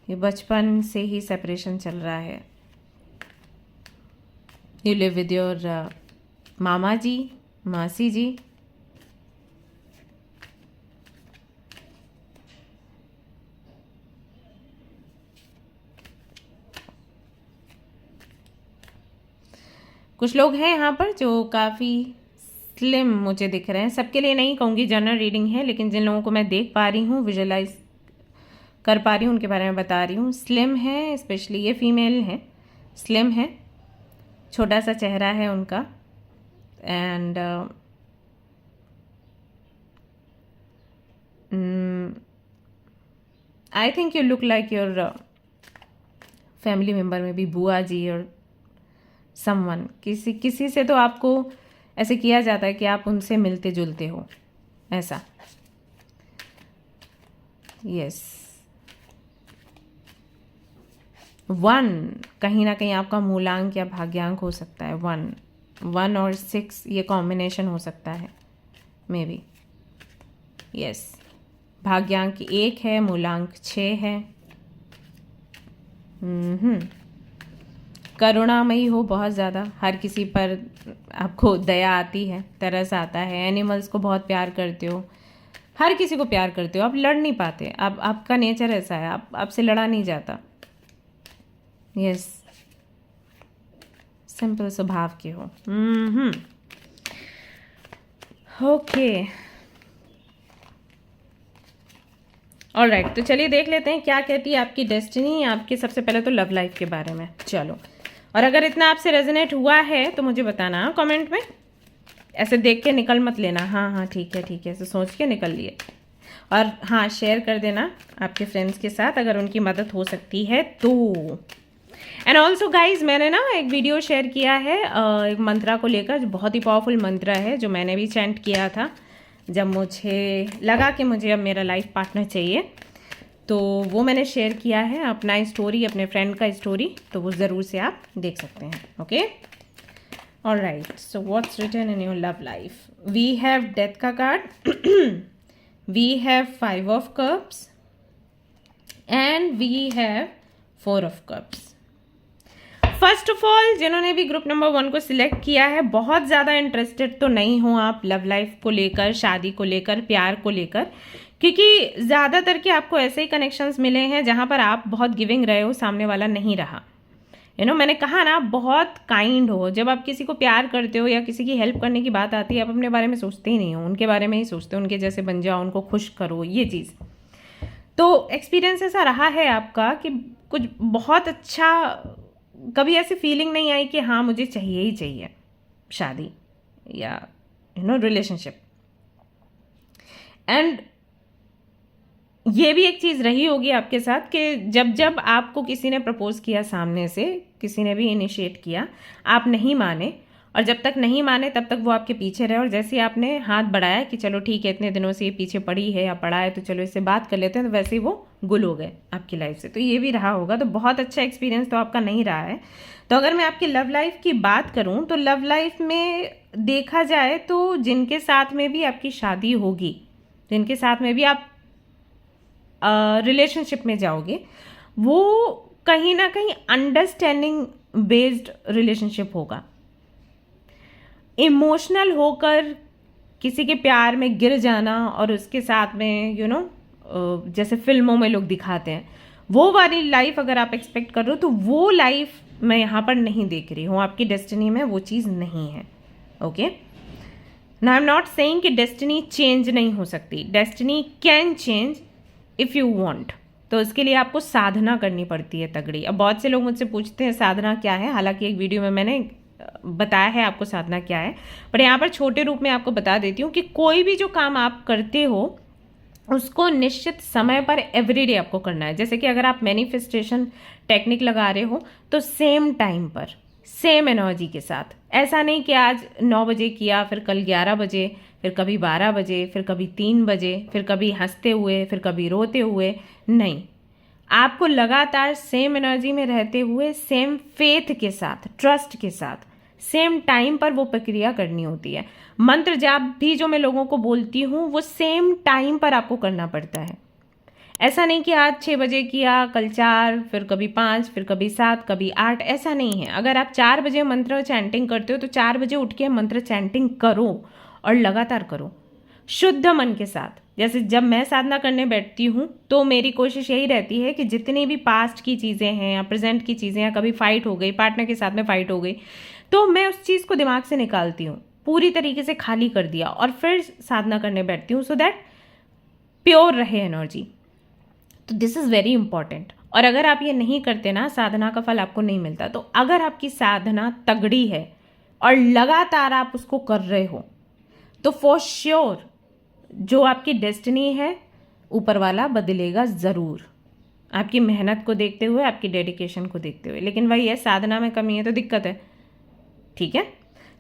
ये बचपन से ही सेपरेशन चल रहा है। You live with your mama ji, masi ji. कुछ लोग हैं यहाँ पर जो काफ़ी स्लिम मुझे दिख रहे हैं। सबके लिए नहीं कहूँगी, जनरल रीडिंग है, लेकिन जिन लोगों को मैं देख पा रही हूँ, विजुअलाइज कर पा रही हूँ, उनके बारे में बता रही हूँ। स्लिम है, स्पेशली ये फीमेल है, स्लिम है, छोटा सा चेहरा है उनका, and I think you look like your family member में भी, बुआ जी और समवन, किसी से तो आपको ऐसे किया जाता है कि आप उनसे मिलते जुलते हो, ऐसा। यस, 1 कहीं ना कहीं आपका मूलांक या भाग्यांक हो सकता है। 1 और 6 ये कॉम्बिनेशन हो सकता है, मे बी। यस, भाग्यांक 1 है, मूलांक 6 है। करुणामयी हो बहुत ज़्यादा, हर किसी पर आपको दया आती है, तरस आता है, एनिमल्स को बहुत प्यार करते हो, हर किसी को प्यार करते हो। आप लड़ नहीं पाते, आपका नेचर ऐसा है, आपसे लड़ा नहीं जाता। यस, सिंपल स्वभाव के हो। ओके, ऑलराइट, तो चलिए देख लेते हैं क्या कहती है आपकी डेस्टिनी आपके, सबसे पहले तो लव लाइफ के बारे में। चलो, और अगर इतना आपसे रेजोनेट हुआ है तो मुझे बताना कमेंट में, ऐसे देख के निकल मत लेना। हाँ ठीक है ऐसे सोच के निकल लिए। और हाँ, शेयर कर देना आपके फ्रेंड्स के साथ अगर उनकी मदद हो सकती है तो। एंड ऑल्सो गाइज, मैंने ना एक वीडियो शेयर किया है एक मंत्रा को लेकर, जो बहुत ही पावरफुल मंत्रा है, जो मैंने भी चैंट किया था जब मुझे लगा कि मुझे अब मेरा लाइफ पार्टनर चाहिए। तो वो मैंने शेयर किया है, अपना स्टोरी, अपने फ्रेंड का स्टोरी, तो वो ज़रूर से आप देख सकते हैं। Okay, alright, so what's written in your love life. We have death का card, we have 5 of cups and we have 4 of cups. First of all जिन्होंने भी ग्रुप नंबर 1 को सिलेक्ट किया है, बहुत ज़्यादा इंटरेस्टेड तो नहीं हो आप लव लाइफ को लेकर, शादी को लेकर, प्यार को लेकर, क्योंकि ज़्यादातर के आपको ऐसे ही कनेक्शंस मिले हैं जहाँ पर आप बहुत गिविंग रहे हो, सामने वाला नहीं रहा। मैंने कहा ना, बहुत काइंड हो। जब आप किसी को प्यार करते हो या किसी की हेल्प करने की बात आती है, आप अपने बारे में सोचते ही नहीं हो, उनके बारे में ही सोचते हो, उनके जैसे बन जाओ, उनको खुश करो, ये चीज़। तो एक्सपीरियंस ऐसा रहा है आपका कि कुछ बहुत अच्छा, कभी ऐसी फीलिंग नहीं आई कि हाँ मुझे चाहिए ही चाहिए शादी या रिलेशनशिप। एंड ये भी एक चीज़ रही होगी आपके साथ कि जब जब आपको किसी ने प्रपोज किया, सामने से किसी ने भी इनिशिएट किया, आप नहीं माने, और जब तक नहीं माने तब तक वो आपके पीछे रहे, और जैसे ही आपने हाथ बढ़ाया कि चलो ठीक है, इतने दिनों से ये पीछे पड़ी है या पड़ा है तो चलो इससे बात कर लेते हैं, तो वैसे ही वो गुल हो गए आपकी लाइफ से। तो ये भी रहा होगा। तो बहुत अच्छा एक्सपीरियंस तो आपका नहीं रहा है। तो अगर मैं आपकी लव लाइफ की बात करूँ तो लव लाइफ में देखा जाए तो जिनके साथ में भी आपकी शादी होगी, जिनके साथ में भी आप रिलेशनशिप में जाओगे, वो कहीं ना कहीं अंडरस्टैंडिंग बेस्ड रिलेशनशिप होगा। इमोशनल होकर किसी के प्यार में गिर जाना और उसके साथ में जैसे फिल्मों में लोग दिखाते हैं, वो वाली लाइफ अगर आप एक्सपेक्ट कर रहे हो तो वो लाइफ मैं यहाँ पर नहीं देख रही हूँ। आपकी डेस्टिनी में वो चीज़ नहीं है। Okay, now I am not saying कि डेस्टिनी चेंज नहीं हो सकती। Destiny can change if you want. तो इसके लिए आपको साधना करनी पड़ती है तगड़ी। अब बहुत से लोग मुझसे पूछते हैं साधना क्या है, हालांकि एक वीडियो में मैंने बताया है आपको साधना क्या है, पर यहाँ पर छोटे रूप में आपको बता देती हूँ कि कोई भी जो काम आप करते हो उसको निश्चित समय पर एवरीडे आपको करना है। जैसे कि अगर आप मैनिफेस्टेशन टेक्निक लगा रहे हो तो सेम टाइम पर, सेम एनर्जी के साथ, ऐसा नहीं कि आज 9 बजे किया, फिर कल 11 बजे, फिर कभी 12 बजे, फिर कभी 3 बजे, फिर कभी हंसते हुए, फिर कभी रोते हुए। नहीं, आपको लगातार सेम एनर्जी में रहते हुए, सेम फेथ के साथ, ट्रस्ट के साथ, सेम टाइम पर वो प्रक्रिया करनी होती है। मंत्र जाप भी जो मैं लोगों को बोलती हूँ वो सेम टाइम पर आपको करना पड़ता है। ऐसा नहीं कि आज 6 बजे किया, कल 4, फिर कभी 5, फिर कभी 7, कभी 8, ऐसा नहीं है। अगर आप 4 बजे मंत्र चैंटिंग करते हो तो 4 बजे उठ के मंत्र चैंटिंग करो और लगातार करो शुद्ध मन के साथ। जैसे जब मैं साधना करने बैठती हूँ तो मेरी कोशिश यही रहती है कि जितनी भी पास्ट की चीज़ें हैं या प्रेजेंट की चीज़ें, या कभी फाइट हो गई, पार्टनर के साथ में फाइट हो गई, तो मैं उस चीज़ को दिमाग से निकालती हूँ, पूरी तरीके से खाली कर दिया, और फिर साधना करने बैठती हूँ, सो दैट प्योर रहे एनर्जी। तो दिस इज़ वेरी इंपॉर्टेंट। और अगर आप ये नहीं करते ना, साधना का फल आपको नहीं मिलता। तो अगर आपकी साधना तगड़ी है और लगातार आप उसको कर रहे हो तो फॉर श्योर जो आपकी डेस्टिनी है ऊपर वाला बदलेगा ज़रूर, आपकी मेहनत को देखते हुए, आपकी डेडिकेशन को देखते हुए। लेकिन वही है, साधना में कमी है तो दिक्कत है। ठीक है,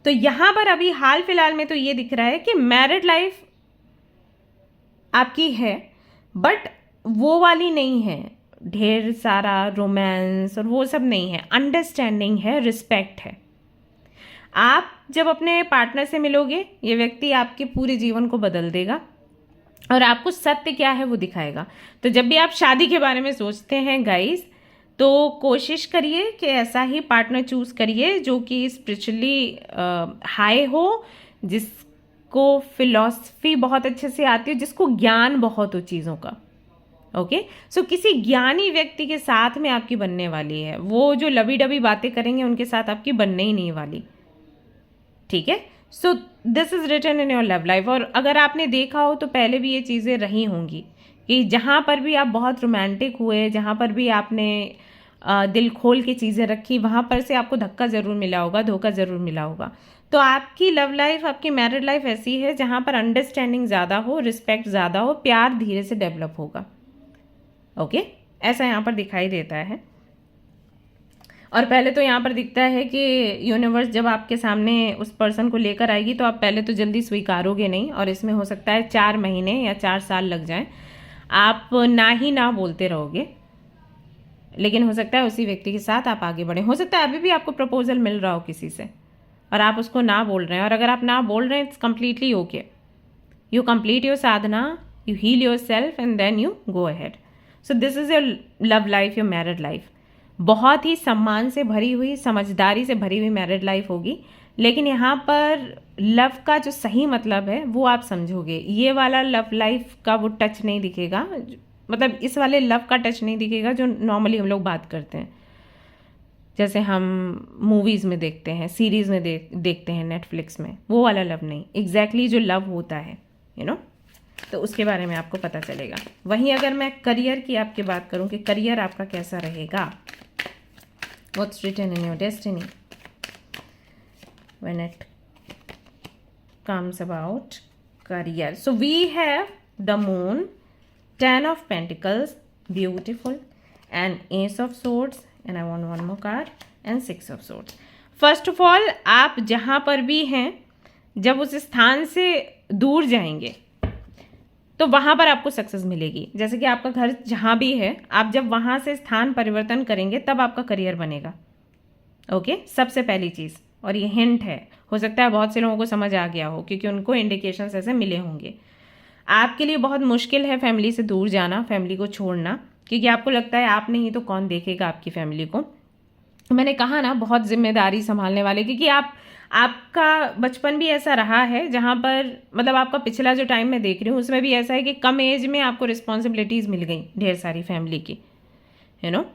तो यहाँ पर अभी हाल फिलहाल में तो ये दिख रहा है कि मैरिड लाइफ आपकी है, बट वो वाली नहीं है, ढेर सारा रोमांस और वो सब नहीं है। अंडरस्टैंडिंग है, रिस्पेक्ट है। आप जब अपने पार्टनर से मिलोगे, ये व्यक्ति आपके पूरे जीवन को बदल देगा और आपको सत्य क्या है वो दिखाएगा। तो जब भी आप शादी के बारे में सोचते हैं गाइस, तो कोशिश करिए कि ऐसा ही पार्टनर चूज़ करिए जो कि स्पिरिचुअली हाई हो, जिसको फिलॉसफी बहुत अच्छे से आती हो, जिसको ज्ञान बहुत हो चीज़ों का। ओके, सो किसी ज्ञानी व्यक्ति के साथ में आपकी बनने वाली है। वो जो लबी डबी बातें करेंगे उनके साथ आपकी बनने ही नहीं वाली। ठीक है, so this is written in your love life. और अगर आपने देखा हो तो पहले भी ये चीज़ें रही होंगी कि जहाँ पर भी आप बहुत रोमांटिक हुए, जहाँ पर भी आपने दिल खोल के चीज़ें रखी, वहाँ पर से आपको धक्का ज़रूर मिला होगा, धोखा ज़रूर मिला होगा। तो आपकी लव लाइफ, आपकी मैरिड लाइफ ऐसी है जहाँ पर अंडरस्टैंडिंग ज़्यादा हो, रिस्पेक्ट ज़्यादा हो, प्यार धीरे से डेवलप होगा। ओके, ऐसा यहाँ पर दिखाई देता है। और पहले तो यहाँ पर दिखता है कि यूनिवर्स जब आपके सामने उस पर्सन को लेकर आएगी तो आप पहले तो जल्दी स्वीकारोगे नहीं, और इसमें हो सकता है 4 महीने या 4 साल लग जाएं। आप ना ही ना बोलते रहोगे, लेकिन हो सकता है उसी व्यक्ति के साथ आप आगे बढ़ें। हो सकता है अभी भी आपको प्रपोजल मिल रहा हो किसी से और आप उसको ना बोल रहे हैं, और अगर आप ना बोल रहे हैं it's completely okay. You complete your sadhana, you heal yourself and then you go ahead. So this is your love life, your married life. बहुत ही सम्मान से भरी हुई, समझदारी से भरी हुई मैरिड लाइफ होगी। लेकिन यहाँ पर लव का जो सही मतलब है वो आप समझोगे। ये वाला लव लाइफ का वो टच नहीं दिखेगा, मतलब इस वाले लव का टच नहीं दिखेगा जो नॉर्मली हम लोग बात करते हैं, जैसे हम मूवीज़ में देखते हैं, सीरीज़ में देखते हैं, नेटफ्लिक्स में। वो वाला लव नहीं, एग्जैक्टली जो लव होता है, यू नो, तो उसके बारे में आपको पता चलेगा। वहीं अगर मैं करियर की आपकी बात करूं कि करियर आपका कैसा रहेगा, what's written in your destiny when it comes about career. So we have the moon, 10 of Pentacles, beautiful, and Ace of Swords, and I want one more card, and 6 of Swords. First of all, आप जहाँ पर भी हैं, जब उस स्थान से दूर जाएंगे तो वहाँ पर आपको सक्सेस मिलेगी। जैसे कि आपका घर जहाँ भी है, आप जब वहाँ से स्थान परिवर्तन करेंगे तब आपका करियर बनेगा। ओके, सबसे पहली चीज़, और ये हिंट है, हो सकता है बहुत से लोगों को समझ आ गया हो क्योंकि उनको इंडिकेशंस ऐसे मिले होंगे। आपके लिए बहुत मुश्किल है फैमिली से दूर जाना, फैमिली को छोड़ना, क्योंकि आपको लगता है आप नहीं तो कौन देखेगा आपकी फैमिली को। मैंने कहा ना, बहुत जिम्मेदारी संभालने वाले, क्योंकि आपका बचपन भी ऐसा रहा है जहाँ पर, मतलब आपका पिछला जो टाइम मैं देख रही हूँ उसमें भी ऐसा है कि कम एज में आपको रिस्पॉन्सिबिलिटीज़ मिल गई ढेर सारी फैमिली की, यू नो,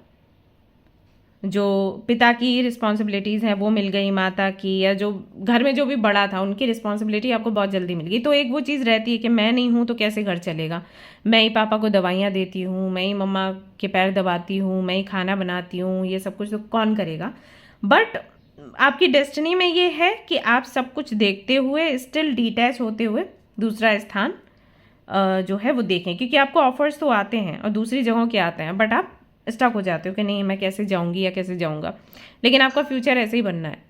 जो पिता की रिस्पॉन्सिबिलिटीज़ हैं वो मिल गई, माता की, या जो घर में जो भी बड़ा था उनकी रिस्पॉन्सिबिलिटी आपको बहुत जल्दी मिल गई। तो एक वो चीज़ रहती है कि मैं नहीं हूँ तो कैसे घर चलेगा, मैं ही पापा को दवाइयाँ देती हूँ, मैं ही मम्मा के पैर दबाती हूँ, मैं ही खाना बनाती हूँ, ये सब कुछ तो कौन करेगा। बट आपकी डेस्टिनी में ये है कि आप सब कुछ देखते हुए, स्टिल डिटैच होते हुए दूसरा स्थान जो है वो देखें, क्योंकि आपको ऑफर्स तो आते हैं और दूसरी जगहों के आते हैं, बट आप स्टक हो जाते हो कि नहीं मैं कैसे जाऊंगी या कैसे जाऊंगा। लेकिन आपका फ्यूचर ऐसे ही बनना है।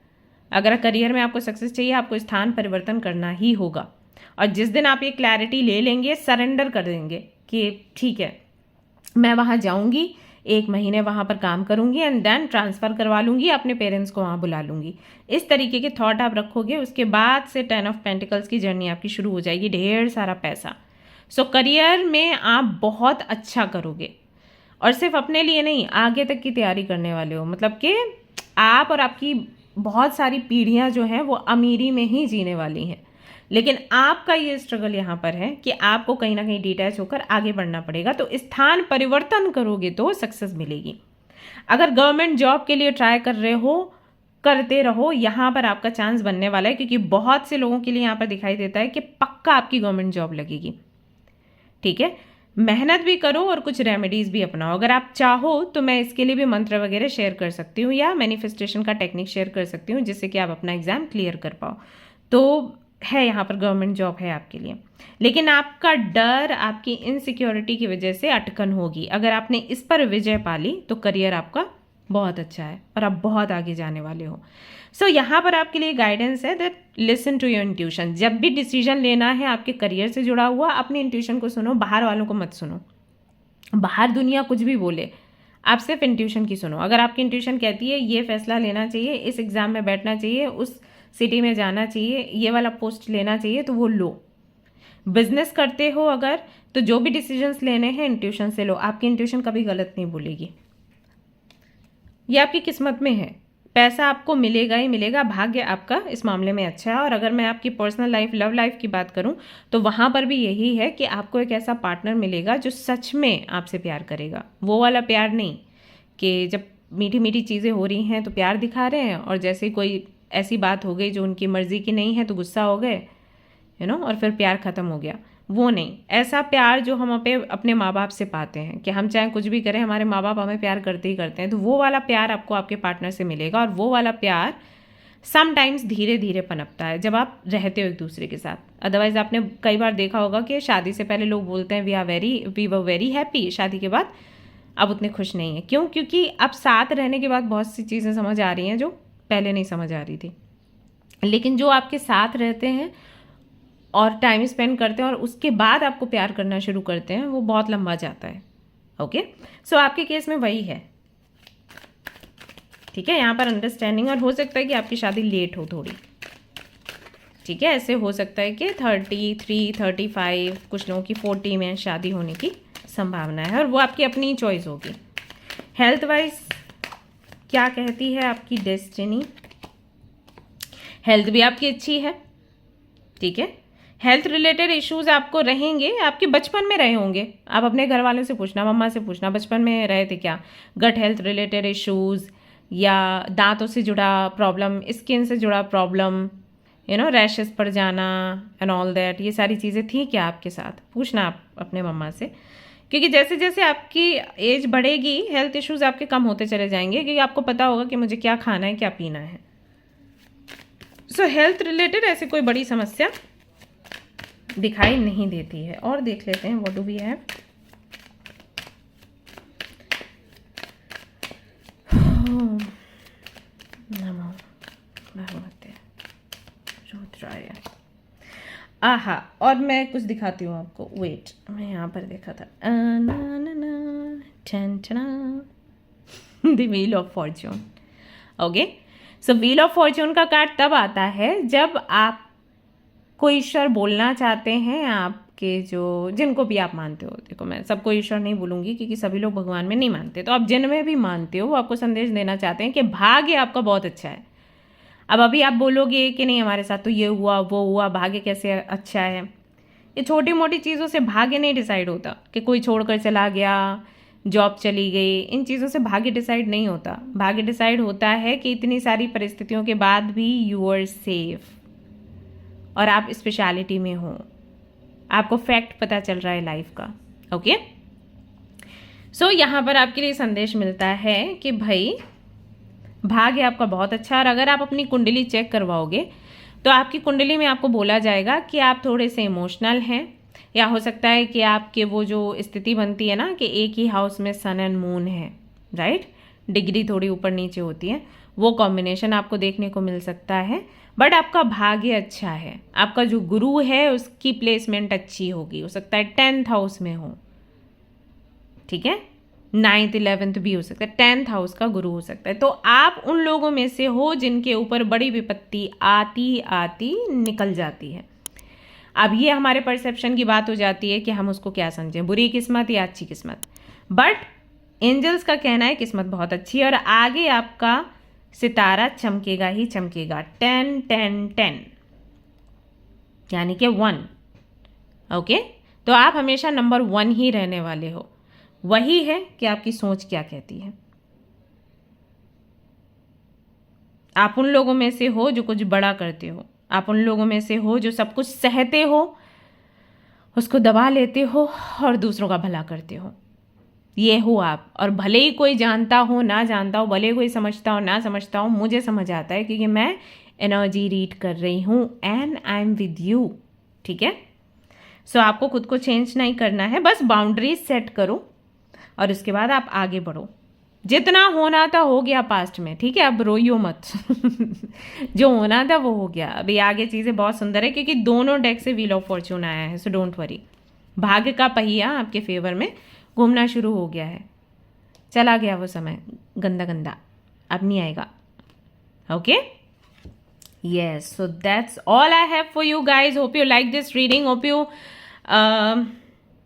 अगर करियर में आपको सक्सेस चाहिए, आपको स्थान परिवर्तन करना ही होगा। और जिस दिन आप ये क्लैरिटी ले लेंगे, सरेंडर कर देंगे कि ठीक है मैं वहाँ जाऊंगी, 1 महीने वहाँ पर काम करूंगी एंड देन ट्रांसफ़र करवा लूंगी, अपने पेरेंट्स को वहाँ बुला लूंगी, इस तरीके के थॉट आप रखोगे, उसके बाद से 10 ऑफ पेंटिकल्स की जर्नी आपकी शुरू हो जाएगी, ढेर सारा पैसा। सो करियर में आप बहुत अच्छा करोगे, और सिर्फ अपने लिए नहीं, आगे तक की तैयारी करने वाले हो। मतलब कि आप और आपकी बहुत सारी पीढ़ियां जो हैं वो अमीरी में ही जीने वाली हैं। लेकिन आपका ये स्ट्रगल यहाँ पर है कि आपको कहीं ना कहीं डिटैच होकर आगे बढ़ना पड़ेगा। तो स्थान परिवर्तन करोगे तो सक्सेस मिलेगी। अगर गवर्नमेंट जॉब के लिए ट्राई कर रहे हो, करते रहो, यहाँ पर आपका चांस बनने वाला है, क्योंकि बहुत से लोगों के लिए यहाँ पर दिखाई देता है कि पक्का आपकी गवर्नमेंट जॉब लगेगी। ठीक है, मेहनत भी करो और कुछ रेमेडीज़ भी अपनाओ। अगर आप चाहो तो मैं इसके लिए भी मंत्र वगैरह शेयर कर सकती हूँ या मैनिफेस्टेशन का टेक्निक शेयर कर सकती हूँ, जिससे कि आप अपना एग्जाम क्लियर कर पाओ। तो है, यहाँ पर गवर्नमेंट जॉब है आपके लिए, लेकिन आपका डर, आपकी इनसिक्योरिटी की वजह से अटकन होगी। अगर आपने इस पर विजय पा ली तो करियर आपका बहुत अच्छा है और आप बहुत आगे जाने वाले हो। सो यहाँ पर आपके लिए गाइडेंस है that listen to your intuition. जब भी डिसीजन लेना है आपके करियर से जुड़ा हुआ, अपनी इंट्यूशन को सुनो, बाहर वालों को मत सुनो। बाहर दुनिया कुछ भी बोले, आप सिर्फ इंट्यूशन की सुनो। अगर आपकी इंट्यूशन कहती है ये फैसला लेना चाहिए, इस एग्ज़ाम में बैठना चाहिए, उस सिटी में जाना चाहिए, ये वाला पोस्ट लेना चाहिए, तो वो लो। बिजनेस करते हो अगर, तो जो भी डिसीजंस लेने हैं इंट्यूशन से लो। आपकी इंट्यूशन कभी गलत नहीं बोलेगी। ये आपकी किस्मत में है, पैसा आपको मिलेगा ही मिलेगा, भाग्य आपका इस मामले में अच्छा है। और अगर मैं आपकी पर्सनल लाइफ, लव लाइफ की बात करूं तो वहाँ पर भी यही है कि आपको एक ऐसा पार्टनर मिलेगा जो सच में आपसे प्यार करेगा। वो वाला प्यार नहीं कि जब मीठी मीठी चीज़ें हो रही हैं तो प्यार दिखा रहे हैं, और जैसे कोई ऐसी बात हो गई जो उनकी मर्ज़ी की नहीं है तो गुस्सा हो गए, यू नो, और फिर प्यार ख़त्म हो गया। वो नहीं, ऐसा प्यार जो हम अपने माँ बाप से पाते हैं कि हम चाहे कुछ भी करें, हमारे माँ बाप हमें प्यार करते ही करते हैं, तो वो वाला प्यार आपको आपके पार्टनर से मिलेगा। और वो वाला प्यार समटाइम्स धीरे धीरे पनपता है जब आप रहते हो एक दूसरे के साथ। अदरवाइज आपने कई बार देखा होगा कि शादी से पहले लोग बोलते हैं वी वर वेरी हैप्पी, शादी के बाद अब उतने खुश नहीं है। क्यों? क्योंकि अब साथ रहने के बाद बहुत सी चीज़ें समझ आ रही हैं जो पहले नहीं समझ आ रही थी। लेकिन जो आपके साथ रहते हैं और टाइम स्पेंड करते हैं और उसके बाद आपको प्यार करना शुरू करते हैं, वो बहुत लंबा जाता है। ओके, सो आपके केस में वही है। ठीक है, यहाँ पर अंडरस्टैंडिंग, और हो सकता है कि आपकी शादी लेट हो थोड़ी। ठीक है, ऐसे हो सकता है कि 33, 35, कुछ लोगों की 40 में शादी होने की संभावना है, और वो आपकी अपनी चॉइस होगी। हेल्थ वाइज क्या कहती है आपकी डेस्टिनी। हेल्थ भी आपकी अच्छी है, ठीक है। हेल्थ रिलेटेड इश्यूज आपको रहेंगे, आपके बचपन में रहे होंगे। आप अपने घर वालों से पूछना, मम्मा से पूछना, बचपन में रहे थे क्या गट हेल्थ रिलेटेड इश्यूज, या दांतों से जुड़ा प्रॉब्लम, स्किन से जुड़ा प्रॉब्लम, रैशेस पड़ जाना एंड ऑल दैट, ये सारी चीज़ें थी क्या आपके साथ। पूछना आप अपने मम्मा से, क्योंकि जैसे जैसे आपकी एज बढ़ेगी हेल्थ इश्यूज आपके कम होते चले जाएंगे, क्योंकि आपको पता होगा कि मुझे क्या खाना है क्या पीना है। सो हेल्थ रिलेटेड ऐसी कोई बड़ी समस्या दिखाई नहीं देती है। और देख लेते हैं व्हाट डू वी हैव। नमो भगवते रुद्राय। आहा, और मैं कुछ दिखाती हूँ आपको। वेट, मैं यहाँ पर देखा था the wheel of Fortune. Okay, so wheel of Fortune का कार्ड तब आता है जब आप कोई ईश्वर बोलना चाहते हैं, आपके जिनको भी आप मानते हो। देखो, मैं सबको ईश्वर नहीं बोलूँगी क्योंकि सभी लोग भगवान में नहीं मानते, तो आप जिनमें भी मानते हो वो आपको संदेश देना चाहते हैं कि भाग्य आपका बहुत अच्छा है। अब अभी आप बोलोगे कि नहीं हमारे साथ तो ये हुआ वो हुआ, भाग्य कैसे अच्छा है। ये छोटी मोटी चीज़ों से भाग्य नहीं डिसाइड होता, कि कोई छोड़कर चला गया, जॉब चली गई, इन चीज़ों से भाग्य डिसाइड नहीं होता। भाग्य डिसाइड होता है कि इतनी सारी परिस्थितियों के बाद भी यू आर सेफ और आप स्पेशलिटी में हो, आपको फैक्ट पता चल रहा है लाइफ का। ओके, सो यहाँ पर आपके लिए संदेश मिलता है कि भाई भाग्य आपका बहुत अच्छा है। और अगर आप अपनी कुंडली चेक करवाओगे तो आपकी कुंडली में आपको बोला जाएगा कि आप थोड़े से इमोशनल हैं, या हो सकता है कि आपके वो जो स्थिति बनती है ना कि एक ही हाउस में सन एंड मून है, राइट, डिग्री थोड़ी ऊपर नीचे होती है, वो कॉम्बिनेशन आपको देखने को मिल सकता है। बट आपका भाग्य अच्छा है, आपका जो गुरु है उसकी प्लेसमेंट अच्छी होगी, हो सकता है 10th हाउस में हो, ठीक है, 9th 11th भी हो सकता है, 10th हाउस का गुरु हो सकता है। तो आप उन लोगों में से हो जिनके ऊपर बड़ी विपत्ति आती आती निकल जाती है। अब ये हमारे परसेप्शन की बात हो जाती है कि हम उसको क्या समझें, बुरी किस्मत या अच्छी किस्मत। बट एंजल्स का कहना है किस्मत बहुत अच्छी है और आगे आपका सितारा चमकेगा ही चमकेगा। 10 10 10 यानी कि 1। ओके, तो आप हमेशा नंबर 1 ही रहने वाले हो। वही है कि आपकी सोच क्या कहती है। आप उन लोगों में से हो जो कुछ बड़ा करते हो, आप उन लोगों में से हो जो सब कुछ सहते हो, उसको दबा लेते हो और दूसरों का भला करते हो। ये हो आप। और भले ही कोई जानता हो ना जानता हो, भले कोई समझता हो ना समझता हो, मुझे समझ आता है क्योंकि मैं एनर्जी रीड कर रही हूँ and I am with you, ठीक है। सो आपको खुद को चेंज नहीं करना है, बस बाउंड्रीज सेट करो और उसके बाद आप आगे बढ़ो। जितना होना था हो गया पास्ट में, ठीक है, अब रोइयो मत जो होना था वो हो गया। अभी आगे चीज़ें बहुत सुंदर है क्योंकि दोनों डेक से व्हील ऑफ फॉर्च्यून आया है, सो डोंट वरी। भाग्य का पहिया आपके फेवर में घूमना शुरू हो गया है। चला गया वो समय गंदा गंदा, अब नहीं आएगा। Okay, yes, so that's all I have for you guys. Hope you like this reading. Hope you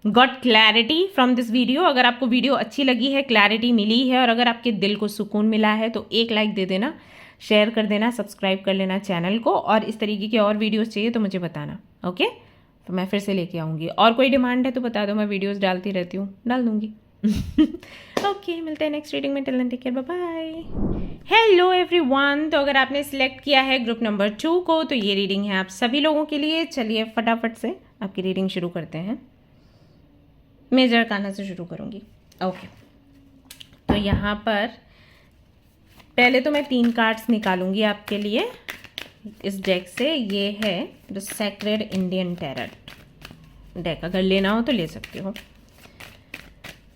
got clarity from this video. अगर आपको वीडियो अच्छी लगी है, क्लैरिटी मिली है और अगर आपके दिल को सुकून मिला है तो एक लाइक दे देना, शेयर कर देना, सब्सक्राइब कर लेना चैनल को। और इस तरीके के और वीडियोस चाहिए तो मुझे बताना, ओके। तो मैं फिर से लेके आऊँगी। और कोई डिमांड है तो बता दो, मैं वीडियोस डालती रहती हूँ, डाल दूँगी। ओके, मिलते हैं नेक्स्ट रीडिंग में। Till then take care, bye bye. Hello everyone, तो अगर आपने सिलेक्ट किया है ग्रुप नंबर 2 को तो ये रीडिंग है आप सभी लोगों के लिए। चलिए फटाफट से आपकी रीडिंग शुरू करते हैं। मेजर आर्काना से शुरू करूँगी। ओके, तो यहाँ पर पहले तो मैं 3 कार्ड्स निकालूंगी आपके लिए इस डेक से। ये है the sacred Indian tarot deck, अगर लेना हो तो ले सकते हो।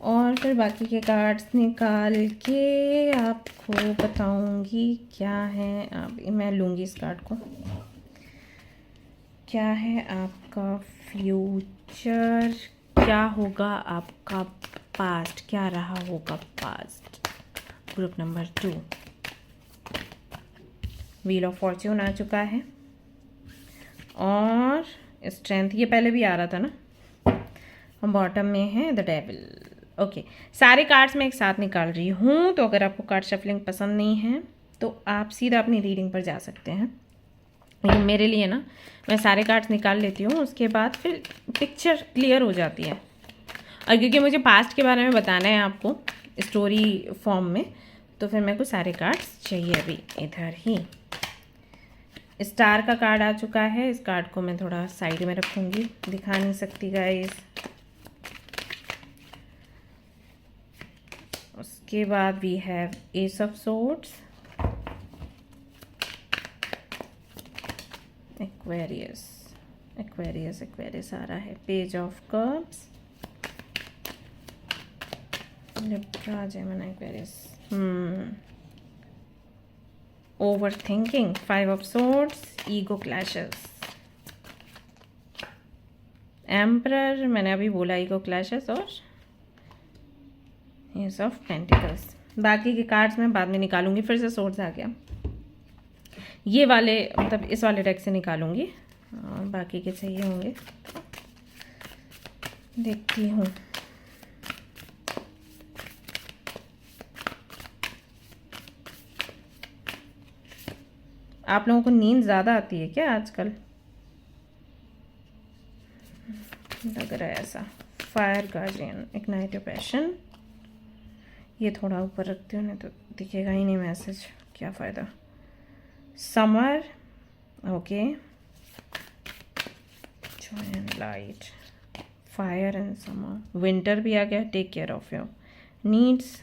और फिर बाकी के कार्ड्स निकाल के आपको बताऊंगी क्या है। अब मैं लूँगी इस कार्ड को। क्या है आपका फ्यूचर, क्या होगा आपका पास्ट, क्या रहा होगा past. Group number 2, wheel of fortune आ चुका है और स्ट्रेंथ, ये पहले भी आ रहा था ना। और बॉटम में है द डेविल। ओके, सारे कार्ड्स मैं एक साथ निकाल रही हूँ, तो अगर आपको कार्ड शफलिंग पसंद नहीं है तो आप सीधा अपनी रीडिंग पर जा सकते हैं। लेकिन मेरे लिए ना, मैं सारे कार्ड्स निकाल लेती हूँ, उसके बाद फिर पिक्चर क्लियर हो जाती है। और क्योंकि मुझे पास्ट के बारे में बताना है आपको स्टोरी फॉर्म में, तो फिर मेरे को सारे कार्ड्स चाहिए। अभी इधर ही स्टार का कार्ड आ चुका है। इस कार्ड को मैं थोड़ा साइड में रखूँगी, दिखा नहीं सकती गाइस। उसके बाद we have ace of swords, Aquarius Aquarius Aquarius आ रहा है, page of cups, Libra, Gemini, Aquarius, over thinking, five of swords, ego clashes, emperor, मैंने अभी बोला ईगो क्लैशेस, और एस ऑफ पेंटिकल्स। बाकी के कार्ड्स मैं बाद में निकालूंगी। फिर से सोर्ड्स आ गया, ये वाले मतलब इस वाले डेक से निकालूंगी, और बाकी के चाहिए होंगे, देखती हूँ। आप लोगों को नींद ज़्यादा आती है क्या आजकल? लग रहा है ऐसा। Fire guardian, ignite your passion, ये थोड़ा ऊपर रखती हूँ, नहीं तो दिखेगा ही नहीं मैसेज, क्या फ़ायदा। Summer, okay, joy and light, fire and summer, winter भी आ गया, take care of your needs.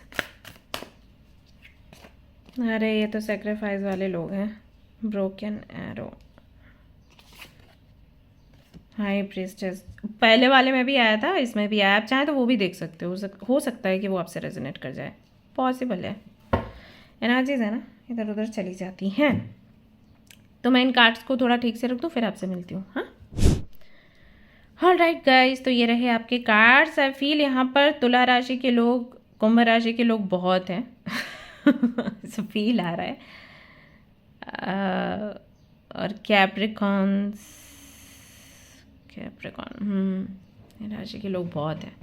अरे ये तो सेक्रीफाइस वाले लोग हैं, ब्रोकन एरो, हाई प्रीस्टेस, पहले वाले में भी आया था, इसमें भी आया। आप चाहें तो वो भी देख सकते हो सकता है कि वो आपसे रेजोनेट कर जाए, पॉसिबल है। एनर्जीज है ना, इधर उधर चली जाती हैं। तो मैं इन कार्ड्स को थोड़ा ठीक से रख दूँ, फिर आपसे मिलती हूँ। हाँ, ऑलराइट गाइस, तो ये रहे आपके कार्ड्स। आई फील यहाँ पर तुला राशि के लोग, कुंभ राशि के लोग बहुत हैं ऐसा फील आ रहा है। और कैप्रिकॉन राशि के लोग बहुत हैं।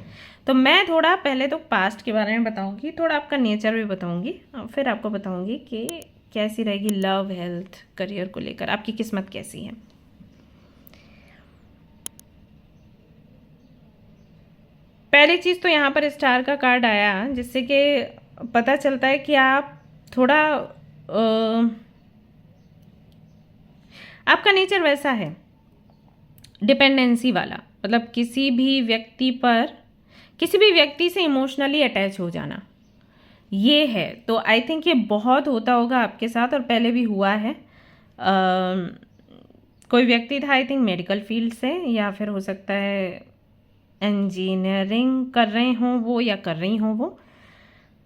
तो मैं थोड़ा पहले तो पास्ट के बारे में बताऊंगी, थोड़ा आपका नेचर भी बताऊंगी, और फिर आपको बताऊंगी कि कैसी रहेगी लव, हेल्थ, करियर को लेकर आपकी किस्मत कैसी है। पहली चीज़ तो यहाँ पर स्टार का कार्ड आया, जिससे कि पता चलता है कि आप थोड़ा आपका नेचर वैसा है, डिपेंडेंसी वाला, मतलब किसी भी व्यक्ति से इमोशनली अटैच हो जाना, ये है। तो आई थिंक ये बहुत होता होगा आपके साथ, और पहले भी हुआ है। कोई व्यक्ति था, आई थिंक मेडिकल फील्ड से, या फिर हो सकता है इंजीनियरिंग कर रहे हों वो, या कर रही हों वो,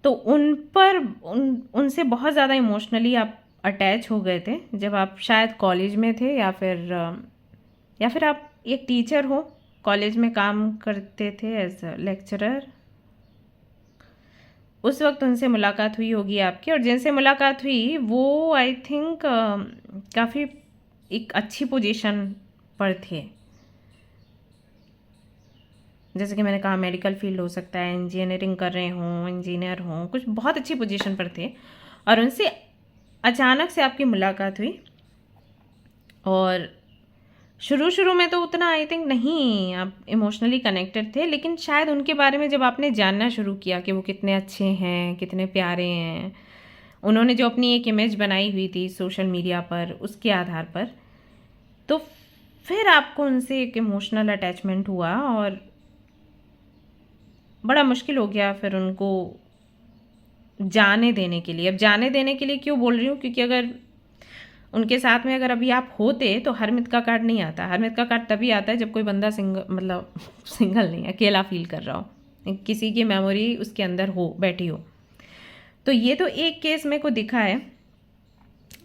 तो उनसे बहुत ज़्यादा इमोशनली आप अटैच हो गए थे जब आप शायद कॉलेज में थे, या फिर आप एक टीचर हो, कॉलेज में काम करते थे एज अ लेक्चरर। उस वक्त उनसे मुलाकात हुई होगी आपकी, और जिनसे मुलाकात हुई वो आई थिंक काफ़ी एक अच्छी पोजीशन पर थे। जैसे कि मैंने कहा, मेडिकल फील्ड हो सकता है, इंजीनियरिंग कर रहे हों, इंजीनियर हों, कुछ बहुत अच्छी पोजीशन पर थे, और उनसे अचानक से आपकी मुलाकात हुई। और शुरू में तो उतना आई थिंक नहीं आप इमोशनली कनेक्टेड थे, लेकिन शायद उनके बारे में जब आपने जानना शुरू किया कि वो कितने अच्छे हैं, कितने प्यारे हैं, उन्होंने जो अपनी एक इमेज बनाई हुई थी सोशल मीडिया पर, उसके आधार पर, तो फिर आपको उनसे एक इमोशनल अटैचमेंट हुआ, और बड़ा मुश्किल हो गया फिर उनको जाने देने के लिए। अब जाने देने के लिए क्यों बोल रही हूँ, क्योंकि अगर उनके साथ में अगर अभी आप होते तो हरमित का कार्ड नहीं आता। हरमित का कार्ड तभी आता है जब कोई बंदा सिंगल नहीं, अकेला फील कर रहा हो, किसी की मेमोरी उसके अंदर हो, बैठी हो। तो ये तो एक केस मेरे को दिखा है,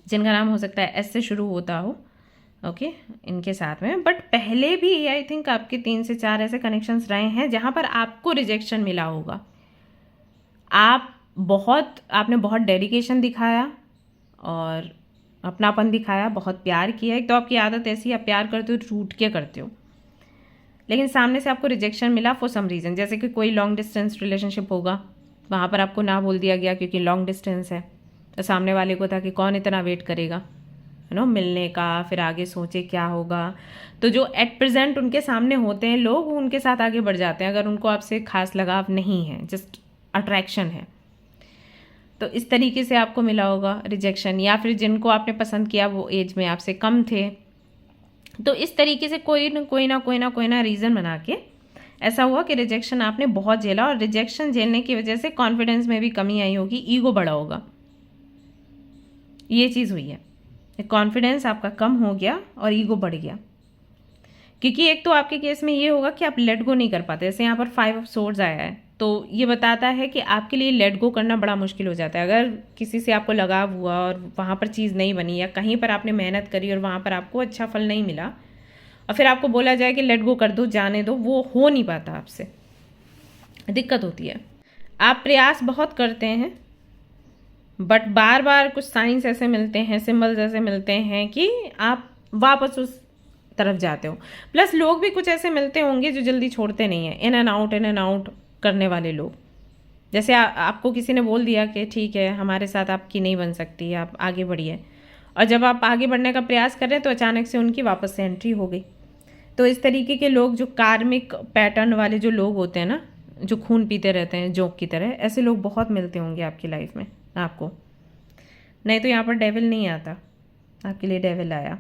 जिनका नाम हो सकता है एस से शुरू होता हो, ओके, इनके साथ में। बट पहले भी आई थिंक आपके 3 से 4 ऐसे कनेक्शंस रहे हैं जहाँ पर आपको रिजेक्शन मिला होगा। आपने बहुत डेडिकेशन दिखाया और अपनापन दिखाया, बहुत प्यार किया। एक तो आपकी आदत ऐसी है, आप प्यार करते हो रूठ के करते हो, लेकिन सामने से आपको रिजेक्शन मिला फॉर सम रीज़न, जैसे कि कोई लॉन्ग डिस्टेंस रिलेशनशिप होगा, वहाँ पर आपको ना बोल दिया गया क्योंकि लॉन्ग डिस्टेंस है, तो सामने वाले को था कि कौन इतना वेट करेगा मिलने का, फिर आगे सोचे क्या होगा। तो जो एट प्रेजेंट उनके सामने होते हैं लोग, उनके साथ आगे बढ़ जाते हैं अगर उनको आपसे खास लगाव नहीं है, जस्ट अट्रैक्शन है। तो इस तरीके से आपको मिला होगा रिजेक्शन, या फिर जिनको आपने पसंद किया वो एज में आपसे कम थे। तो इस तरीके से कोई ना रीज़न बना के ऐसा हुआ कि रिजेक्शन आपने बहुत झेला, और रिजेक्शन झेलने की वजह से कॉन्फिडेंस में भी कमी आई होगी, ईगो बढ़ा होगा, ये चीज़ हुई है। कॉन्फिडेंस आपका कम हो गया और ईगो बढ़ गया, क्योंकि एक तो आपके केस में ये होगा कि आप लेट गो नहीं कर पाते। जैसे यहाँ पर 5 ऑफ सोर्ड्स आया है, तो ये बताता है कि आपके लिए लेट गो करना बड़ा मुश्किल हो जाता है। अगर किसी से आपको लगाव हुआ और वहाँ पर चीज़ नहीं बनी, या कहीं पर आपने मेहनत करी और वहाँ पर आपको अच्छा फल नहीं मिला, और फिर आपको बोला जाए कि लेट गो कर दो, जाने दो, वो हो नहीं पाता आपसे, दिक्कत होती है। आप प्रयास बहुत करते हैं, बट बार बार कुछ साइंस ऐसे मिलते हैं, सिंबल्स ऐसे मिलते हैं कि आप वापस उस तरफ जाते हो। प्लस लोग भी कुछ ऐसे मिलते होंगे जो जल्दी छोड़ते नहीं हैं, इन एंड आउट करने वाले लोग। जैसे आपको किसी ने बोल दिया कि ठीक है हमारे साथ आपकी नहीं बन सकती, आप आगे बढ़िए, और जब आप आगे बढ़ने का प्रयास कर रहे हैं तो अचानक से उनकी वापस से एंट्री हो गई। तो इस तरीके के लोग, जो कार्मिक पैटर्न वाले जो लोग होते हैं ना, जो खून पीते रहते हैं जोक की तरह, ऐसे लोग बहुत मिलते होंगे आपकी लाइफ में आपको। नहीं तो यहाँ पर डेविल नहीं आता, आपके लिए डेविल आया।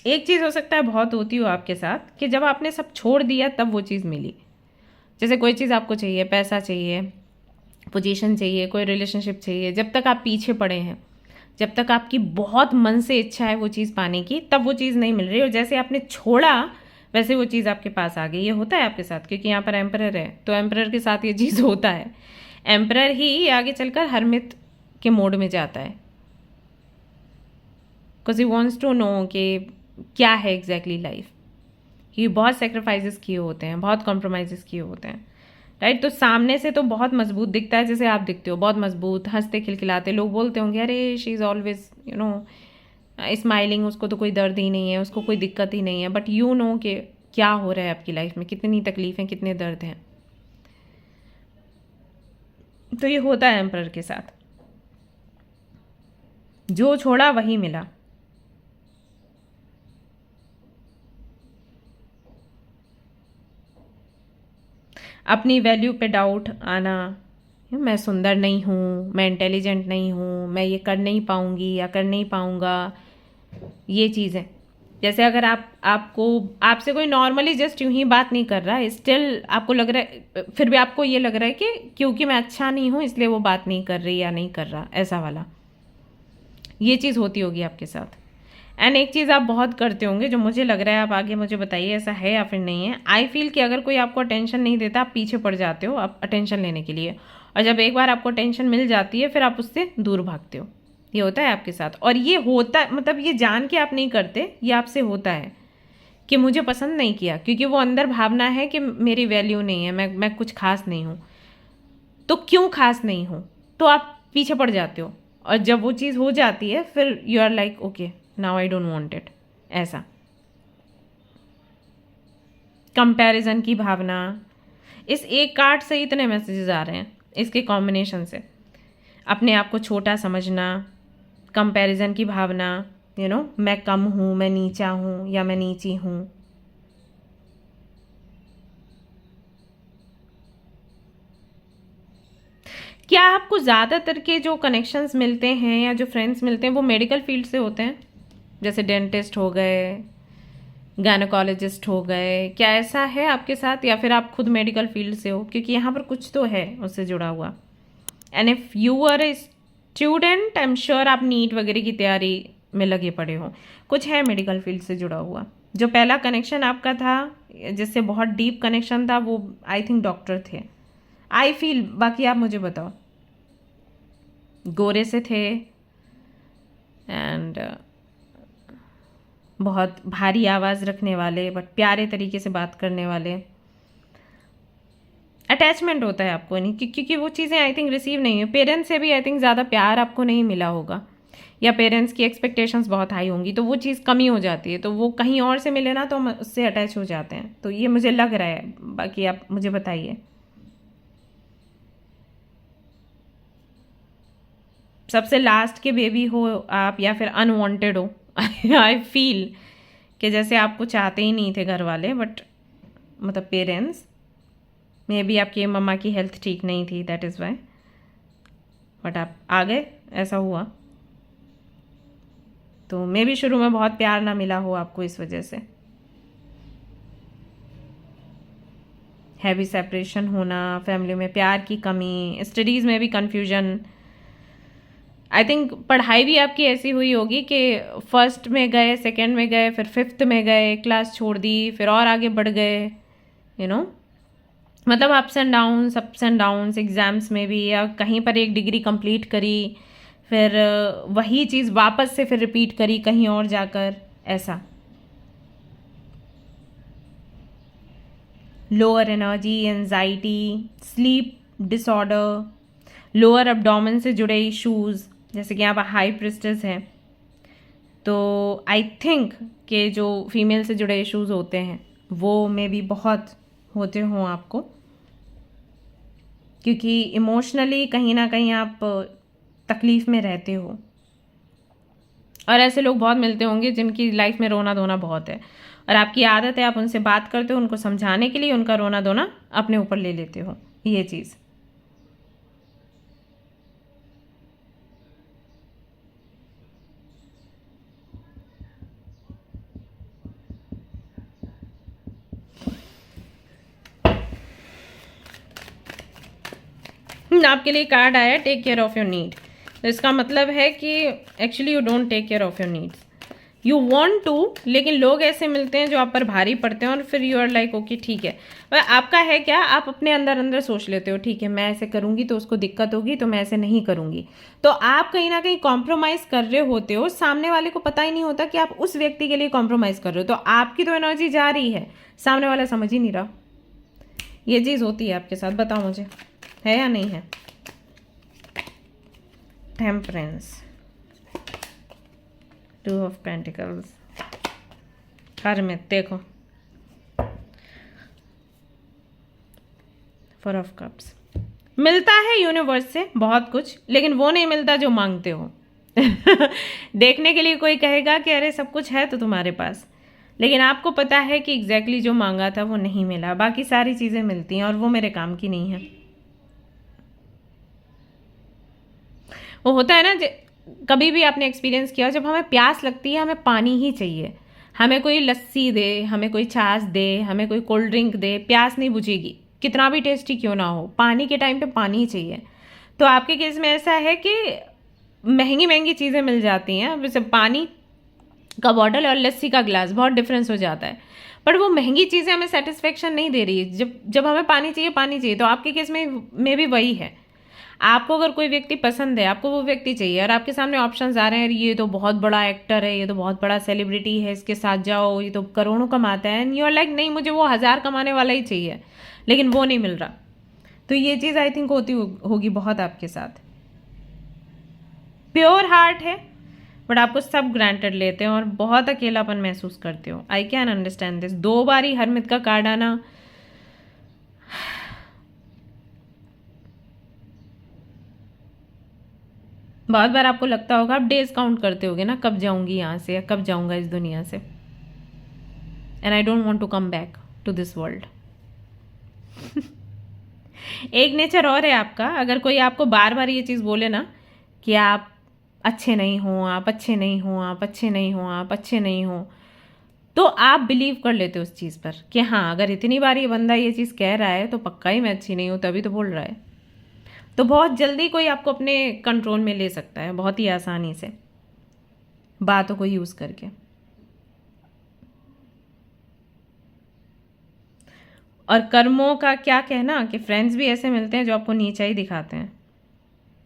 एक चीज़ हो सकता है बहुत होती हो आपके साथ कि जब आपने सब छोड़ दिया तब वो चीज़ मिली। जैसे कोई चीज़ आपको चाहिए, पैसा चाहिए, पोजीशन चाहिए, कोई रिलेशनशिप चाहिए, जब तक आप पीछे पड़े हैं, जब तक आपकी बहुत मन से इच्छा है वो चीज़ पाने की, तब वो चीज़ नहीं मिल रही, और जैसे आपने छोड़ा वैसे वो चीज़ आपके पास आ गई। ये होता है आपके साथ, क्योंकि यहाँ पर एम्परर है, तो एम्परर के साथ ये चीज़ होता है। एम्परर ही आगे चलकर हरमित के मोड में जाता है, because he wants to know कि क्या है एग्जैक्टली लाइफ। ये बहुत सेक्रीफाइसेस किए होते हैं, बहुत कॉम्प्रोमाइज़ किए होते हैं, राइट। तो सामने से तो बहुत मजबूत दिखता है, जैसे आप दिखते हो बहुत मजबूत, हंसते खिलखिलाते, लोग बोलते होंगे अरे शी इज़ ऑलवेज स्माइलिंग, उसको तो कोई दर्द ही नहीं है, उसको कोई दिक्कत ही नहीं है। बट यू नो कि क्या हो रहा है आपकी लाइफ में, कितनी तकलीफ़ें, कितने दर्द हैं। तो ये होता है एम्परर के साथ, जो छोड़ा वही मिला। अपनी वैल्यू पे डाउट आना, मैं सुंदर नहीं हूँ, मैं इंटेलिजेंट नहीं हूँ, मैं ये कर नहीं पाऊँगी या कर नहीं पाऊँगा, ये चीज़ें। जैसे अगर आपसे कोई नॉर्मली जस्ट यूं ही बात नहीं कर रहा है, स्टिल आपको लग रहा है, फिर भी आपको ये लग रहा है कि क्योंकि मैं अच्छा नहीं हूँ इसलिए वो बात नहीं कर रही या नहीं कर रहा, ऐसा वाला ये चीज़ होती होगी आपके साथ। एंड एक चीज़ आप बहुत करते होंगे जो मुझे लग रहा है, आप आगे मुझे बताइए ऐसा है या फिर नहीं है। आई फील कि अगर कोई आपको अटेंशन नहीं देता, आप पीछे पड़ जाते हो आप अटेंशन लेने के लिए, और जब एक बार आपको अटेंशन मिल जाती है फिर आप उससे दूर भागते हो। ये होता है आपके साथ, और ये होता मतलब ये जान के आप नहीं करते, ये आपसे होता है कि मुझे पसंद नहीं किया, क्योंकि वो अंदर भावना है कि मेरी वैल्यू नहीं है, मैं कुछ खास नहीं हूँ। तो क्यों खास नहीं हूँ, तो आप पीछे पड़ जाते हो, और जब वो चीज़ हो जाती है फिर you are like okay now I don't want it. ऐसा कंपैरिजन की भावना, इस एक कार्ड से इतने मैसेजेस आ रहे हैं, इसके कॉम्बिनेशन से। अपने आप को छोटा समझना, कंपैरिजन की भावना, मैं कम हूँ, मैं नीचा हूँ या मैं नीची हूँ। क्या आपको ज़्यादातर के जो कनेक्शंस मिलते हैं या जो फ्रेंड्स मिलते हैं वो मेडिकल फील्ड से होते हैं, जैसे डेंटिस्ट हो गए, गायनोकोलॉजिस्ट हो गए, क्या ऐसा है आपके साथ, या फिर आप खुद मेडिकल फील्ड से हो? क्योंकि यहाँ पर कुछ तो है उससे जुड़ा हुआ। And if you are a student, I am sure आप नीट वगैरह की तैयारी में लगे पड़े हो, कुछ है मेडिकल फील्ड से जुड़ा हुआ। जो पहला कनेक्शन आपका था जिससे बहुत डीप कनेक्शन था, वो आई थिंक डॉक्टर थे, आई फील। बाकी आप मुझे बताओ। गोरे से थे एंड बहुत भारी आवाज़ रखने वाले, बट प्यारे तरीके से बात करने वाले। एट अटैचमेंट होता है आपको नहीं, क्योंकि वो चीज़ें आई थिंक रिसीव नहीं है। पेरेंट्स से भी आई थिंक ज़्यादा प्यार आपको नहीं मिला होगा, या पेरेंट्स की एक्सपेक्टेशंस बहुत हाई होंगी, तो वो चीज़ कमी हो जाती है। तो वो कहीं और से मिले ना तो हम उससे अटैच हो जाते हैं। तो ये मुझे लग रहा है, बाकी आप मुझे बताइए। सबसे लास्ट के बेबी हो आप, या फिर अनवांटेड हो। आई फील कि जैसे आपको चाहते ही नहीं थे घर वाले, बट मतलब पेरेंट्स, मे बी आपकी मम्मा की हेल्थ ठीक नहीं थी, दैट इज़ वाई, बट आप आ गए, ऐसा हुआ। तो मे बी शुरू में बहुत प्यार ना मिला हो आपको, इस वजह से हैवी सेपरेशन होना, फैमिली में प्यार की कमी, स्टडीज़ में भी कन्फ्यूजन। आई थिंक पढ़ाई भी आपकी ऐसी हुई होगी कि फर्स्ट में गए, सेकंड में गए, फिर फिफ्थ में गए, क्लास छोड़ दी, फिर और आगे बढ़ गए, यू नो, मतलब अप्स एंड डाउन्स एग्ज़ाम्स में भी, या कहीं पर एक डिग्री कंप्लीट करी, फिर वही चीज़ वापस से फिर रिपीट करी कहीं और जाकर, ऐसा। Lower energy, anxiety, sleep disorder, lower abdomen से जुड़े इश्यूज़, जैसे कि यहाँ पर हाई प्रिस्टेस है, तो आई थिंक कि जो फीमेल से जुड़े इश्यूज़ होते हैं वो में भी बहुत होते हों आपको, क्योंकि इमोशनली कहीं ना कहीं आप तकलीफ़ में रहते हो। और ऐसे लोग बहुत मिलते होंगे जिनकी लाइफ में रोना धोना बहुत है, और आपकी आदत है, आप उनसे बात करते हो, उनको समझाने के लिए उनका रोना धोना अपने ऊपर ले लेते हो, ये चीज़। आपके लिए कार्ड आया take care of your need. तो इसका मतलब है कि actually you don't take care of your needs, you want to, लेकिन लोग ऐसे मिलते हैं जो आप पर भारी पड़ते हैं, और फिर यू आर लाइक ओके ठीक है। पर आपका है क्या, आप अपने अंदर अंदर सोच लेते हो ठीक है मैं ऐसे करूँगी तो उसको दिक्कत होगी, तो मैं ऐसे नहीं करूँगी। तो आप कहीं ना कहीं कॉम्प्रोमाइज़ कर रहे होते हो, सामने वाले को पता ही नहीं होता कि आप उस व्यक्ति के लिए कॉम्प्रोमाइज़ कर रहे हो। तो आपकी तो एनर्जी जा रही है, सामने वाला समझ ही नहीं रहा। ये चीज़ होती है आपके साथ, बताओ मुझे है या नहीं है। Temperance, two of pentacles, Harmeet, देखो फोर ऑफ कप्स। मिलता है यूनिवर्स से बहुत कुछ, लेकिन वो नहीं मिलता जो मांगते हो। देखने के लिए कोई कहेगा कि अरे सब कुछ है तो तुम्हारे पास, लेकिन आपको पता है कि एग्जैक्टली जो मांगा था वो नहीं मिला। बाकी सारी चीज़ें मिलती हैं और वो मेरे काम की नहीं है। वो होता है ना, कभी भी आपने एक्सपीरियंस किया, जब हमें प्यास लगती है, हमें पानी ही चाहिए, हमें कोई लस्सी दे, हमें कोई छाछ दे, हमें कोई कोल्ड ड्रिंक दे, प्यास नहीं बुझेगी, कितना भी टेस्टी क्यों ना हो, पानी के टाइम पे पानी ही चाहिए। तो आपके केस में ऐसा है कि महंगी महंगी चीज़ें मिल जाती हैं, जैसे पानी का बॉटल और लस्सी का गिलास, बहुत डिफरेंस हो जाता है, बट वो महंगी चीज़ें हमें सेटिस्फेक्शन नहीं दे रही है। जब हमें पानी चाहिए। तो आपके केस में भी वही है। आपको अगर कोई व्यक्ति पसंद है, आपको वो व्यक्ति चाहिए, और आपके सामने ऑप्शंस आ रहे हैं, ये तो बहुत बड़ा एक्टर है, ये तो बहुत बड़ा सेलिब्रिटी है, इसके साथ जाओ, ये तो करोड़ों कमाता है, एंड यू आर लाइक नहीं, मुझे वो 1000 कमाने वाला ही चाहिए, लेकिन वो नहीं मिल रहा। तो ये चीज़ आई थिंक होती होगी बहुत आपके साथ। प्योर हार्ट है, बट आपको सब ग्रांटेड लेते हैं और बहुत अकेलापन महसूस करते हो। I can understand this. 2 बार ही हरमित का कार्ड आना, बहुत बार आपको लगता होगा, आप डेज काउंट करते होगे ना, कब जाऊंगी यहाँ से या कब जाऊंगा इस दुनिया से, and I don't want to come back to this world. एक नेचर और है आपका, अगर कोई आपको बार बार ये चीज़ बोले ना कि आप अच्छे नहीं हो, आप अच्छे नहीं हो, आप अच्छे नहीं हो, आप अच्छे नहीं हो, तो आप बिलीव कर लेते हो उस चीज़ पर कि हाँ, अगर इतनी बार ये बंदा ये चीज़ कह रहा है तो पक्का ही मैं अच्छी नहीं हूँ, तभी तो बोल रहा है। तो बहुत जल्दी कोई आपको अपने कंट्रोल में ले सकता है, बहुत ही आसानी से, बातों को यूज़ करके। और कर्मों का क्या कहना कि फ्रेंड्स भी ऐसे मिलते हैं जो आपको नीचा ही दिखाते हैं।